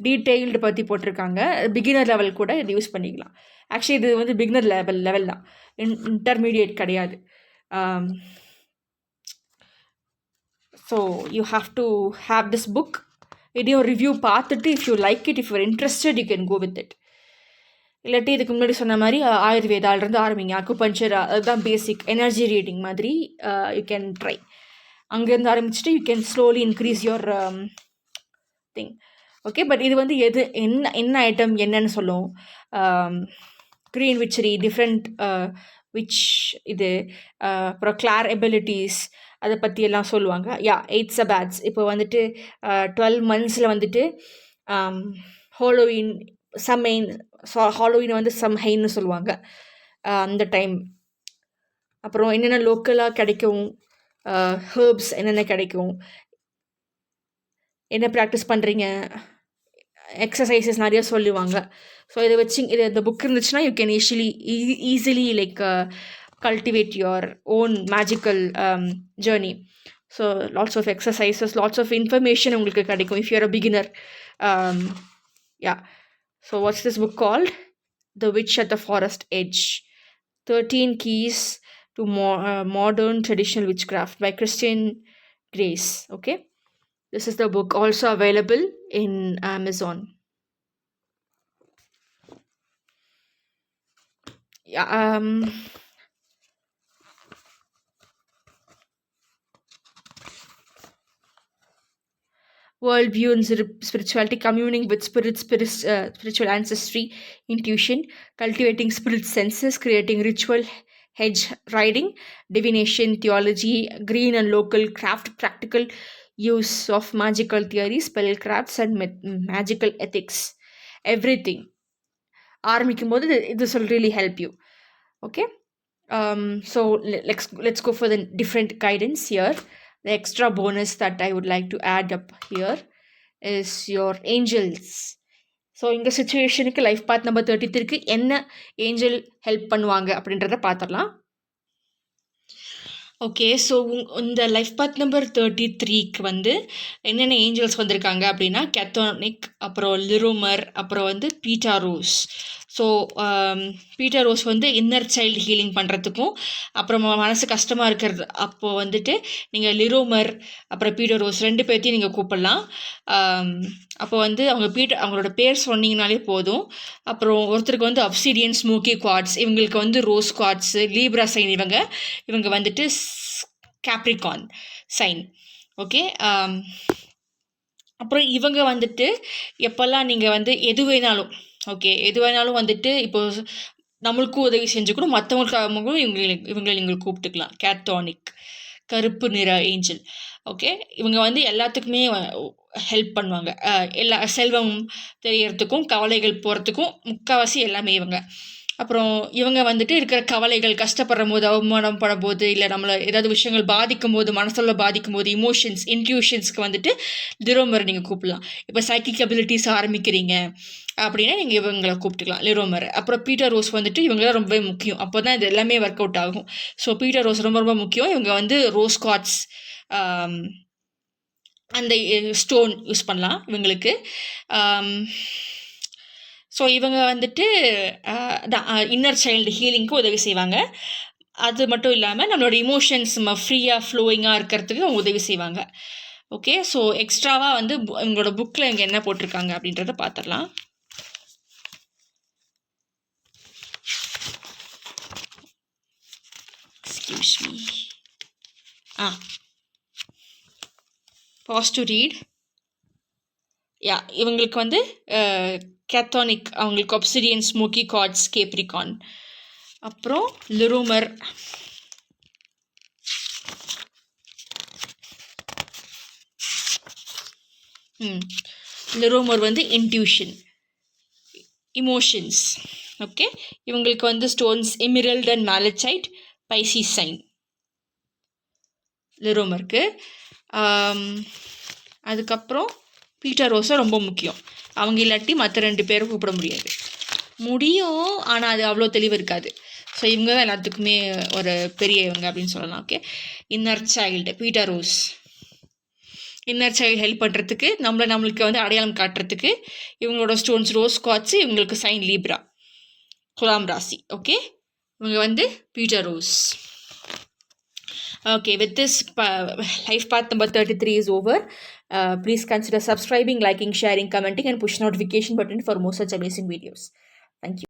S1: டீட்டெயில்டு பற்றி போட்டிருக்காங்க. பிகினர் லெவல் கூட இது யூஸ் பண்ணிக்கலாம். ஆக்சுவலி இது வந்து பிகினர் லெவல் தான், இன்டர்மீடியேட் கிடையாது. So you have to have this book. இதையும் ரிவ்யூ பார்த்துட்டு if you like it, if you're interested, you can go with it. இல்லாட்டி இதுக்கு முன்னாடி சொன்ன மாதிரி ஆயுர்வேதாலேருந்து ஆரம்பிங்க. அக்குபஞ்சர், அதுதான் பேசிக் எனர்ஜி ரீடிங் மாதிரி. You can try. அங்கேருந்து ஆரம்பிச்சுட்டு you can slowly increase your thing. Okay, but இது வந்து என்ன என்ன ஐட்டம் என்னன்னு சொல்லும். க்ரீன் விச்சரி டிஃப்ரெண்ட் விச் இது அப்புறம் கிளார் எபிலிட்டிஸ் அதை பற்றி எல்லாம் சொல்லுவாங்க. எய்ட்ஸ் பேட்ஸ் இப்போ வந்துட்டு 12 monthஸில் வந்துட்டு ஹாலோவின் சம்மெயின் ஹாலோவின் வந்து சம்ஹைன்னு சொல்லுவாங்க அந்த டைம். அப்புறம் என்னென்ன லோக்கலாக கிடைக்கும், ஹெர்ப்ஸ் என்னென்ன கிடைக்கும், என்ன ப்ராக்டிஸ் பண்ணுறீங்க, எக்ஸசைசஸ் நிறைய சொல்லுவாங்க. ஸோ இதை வச்சு இந்த புக் இருந்துச்சுன்னா you can easily like cultivate your own magical journey. So lots of exercises, lots of information உங்களுக்கு கிடைக்கும் if you are a beginner. So what's this book called? The witch at the forest edge, 13 Keys to Modern Traditional Witchcraft by Christian Grace. Okay, this is the book, also available in Amazon. Worldview and spirituality, communing with spiritual ancestry, intuition, cultivating spirit senses, creating ritual, hedge riding, divination, theology, green and local craft, practical use of magical theories, spellcrafts and magical ethics, everything. ஆரம்பிக்கும் போது this will really help you. Okay, so let's go for the different guidance here. The extra bonus that I would like to add up here is your angels. So இந்த சுச்சுவேஷனுக்கு life path number 33க்கு என்ன angel help பண்ணுவாங்க அப்படின்றத பார்த்துடலாம். Okay, so இந்த life path number 33க்கு வந்து என்னென்ன Angeles வந்திருக்காங்க அப்படின்னா கேத்தானிக், அப்புறம் லிரோமர், அப்புறம் வந்து beta rose. So Peter rose வந்து இன்னர் சைல்டு ஹீலிங் பண்ணுறதுக்கும், அப்புறம் மனசு கஷ்டமாக இருக்கிறது அப்போது வந்துட்டு நீங்கள் லிரோமர் அப்புறம் பீட்டர் ரோஸ் 2 பேர்த்தையும் நீங்கள் கூப்பிடலாம். அப்போ வந்து அவங்களோட பேர் சொன்னீங்கனாலே போதும். அப்புறம் ஒருத்தருக்கு வந்து அப்சிடியன், ஸ்மோக்கி குவாட்ஸ், இவங்களுக்கு வந்து ரோஸ் குவாட்ஸு, லீப்ரா சைன், இவங்க வந்துட்டு கேப்ரிகான் சைன். ஓகே, அப்புறம் இவங்க வந்துட்டு எப்போல்லாம் நீங்கள் வந்து எது வேணாலும் வந்துட்டு இப்போது நம்மளுக்கும் உதவி செஞ்சு கூட மற்றவங்களுக்காகவும் இவங்களை நீங்கள் கூப்பிட்டுக்கலாம். கேத்தானிக், கருப்பு நிற ஏஞ்சல். ஓகே, இவங்க வந்து எல்லாத்துக்குமே ஹெல்ப் பண்ணுவாங்க. எல்லா செல்வம் தெரியறதுக்கும் கவலைகள் போகிறதுக்கும் முக்கால்வாசி எல்லாமே இவங்க. அப்புறம் இவங்க வந்துட்டு இருக்கிற கவலைகள், கஷ்டப்படுற போது, அவமானம் படும் போது, இல்லை நம்மளை ஏதாவது விஷயங்கள் பாதிக்கும் போது, மனசுல பாதிக்கும் போது, இமோஷன்ஸ், இன்ட்யூஷன்ஸ்க்கு வந்துட்டு லிரோமர் நீங்கள் கூப்பிடலாம். இப்போ சைக்கிக் அபிலிட்டிஸ் ஆரம்பிக்கிறீங்க அப்படின்னா நீங்கள் இவங்களை கூப்பிட்டுக்கலாம், லிரோமர். அப்புறம் பீட்டர் ரோஸ் வந்துட்டு இவங்களாம் ரொம்பவே முக்கியம். அப்போ தான் இது எல்லாமே ஒர்க் அவுட் ஆகும். ஸோ பீட்டர் ரோஸ் ரொம்ப ரொம்ப முக்கியம். இவங்க வந்து ரோஸ் காட்ஸ் அந்த ஸ்டோன் யூஸ் பண்ணலாம் இவங்களுக்கு. ஸோ இவங்க வந்துட்டு இன்னர் சைல்டு ஹீலிங்க்கு உதவி செய்வாங்க. அது மட்டும் இல்லாமல் நம்மளோட இமோஷன்ஸ் ஃப்ரீயாக ஃப்ளோயிங்காக இருக்கிறதுக்கு அவங்க உதவி செய்வாங்க. ஓகே, ஸோ எக்ஸ்ட்ராவாக வந்து இவங்களோட புக்கில் இங்கே என்ன போட்டிருக்காங்க அப்படின்றத பார்த்துடலாம். Excuse me, pass to read. இவங்களுக்கு வந்து கேத்தானிக், அவங்களுக்கு ஒப்சிடியன், ஸ்மோக்கி கார்ட்ஸ், கேப்ரிகான். அப்புறம் லிரோமர், லிரோமர் வந்து இன்ட்யூஷன், இமோஷன்ஸ். ஓகே, இவங்களுக்கு வந்து ஸ்டோன்ஸ் எமிரல்ட் அண்ட் மேலச்சைட், பைசிஸ் சைன் லிரோமருக்கு. அதுக்கப்புறம் பீட்டர் ரோஸும் ரொம்ப முக்கியம். அவங்க இல்லாட்டி மற்ற 2 பேரும் கூப்பிட முடியும், ஆனால் அது அவ்வளோ தெளிவு இருக்காது. ஸோ இவங்க தான் எல்லாத்துக்குமே ஒரு பெரிய இவங்க அப்படின்னு சொல்லலாம். Okay, inner child Peter rose, inner child help பண்ணுறதுக்கு, நம்மளுக்கு வந்து அடையாளம் காட்டுறதுக்கு இவங்களோட ஸ்டோன்ஸ் ரோஸ் காட்ஸு, இவங்களுக்கு சைன் லீப்ரா, துலாம் ராசி. ஓகே, இவங்க வந்து Peter rose. Okay, with this life path number 33 is over. Please consider subscribing, liking, sharing, commenting and push notification button for more such amazing videos. Thank you.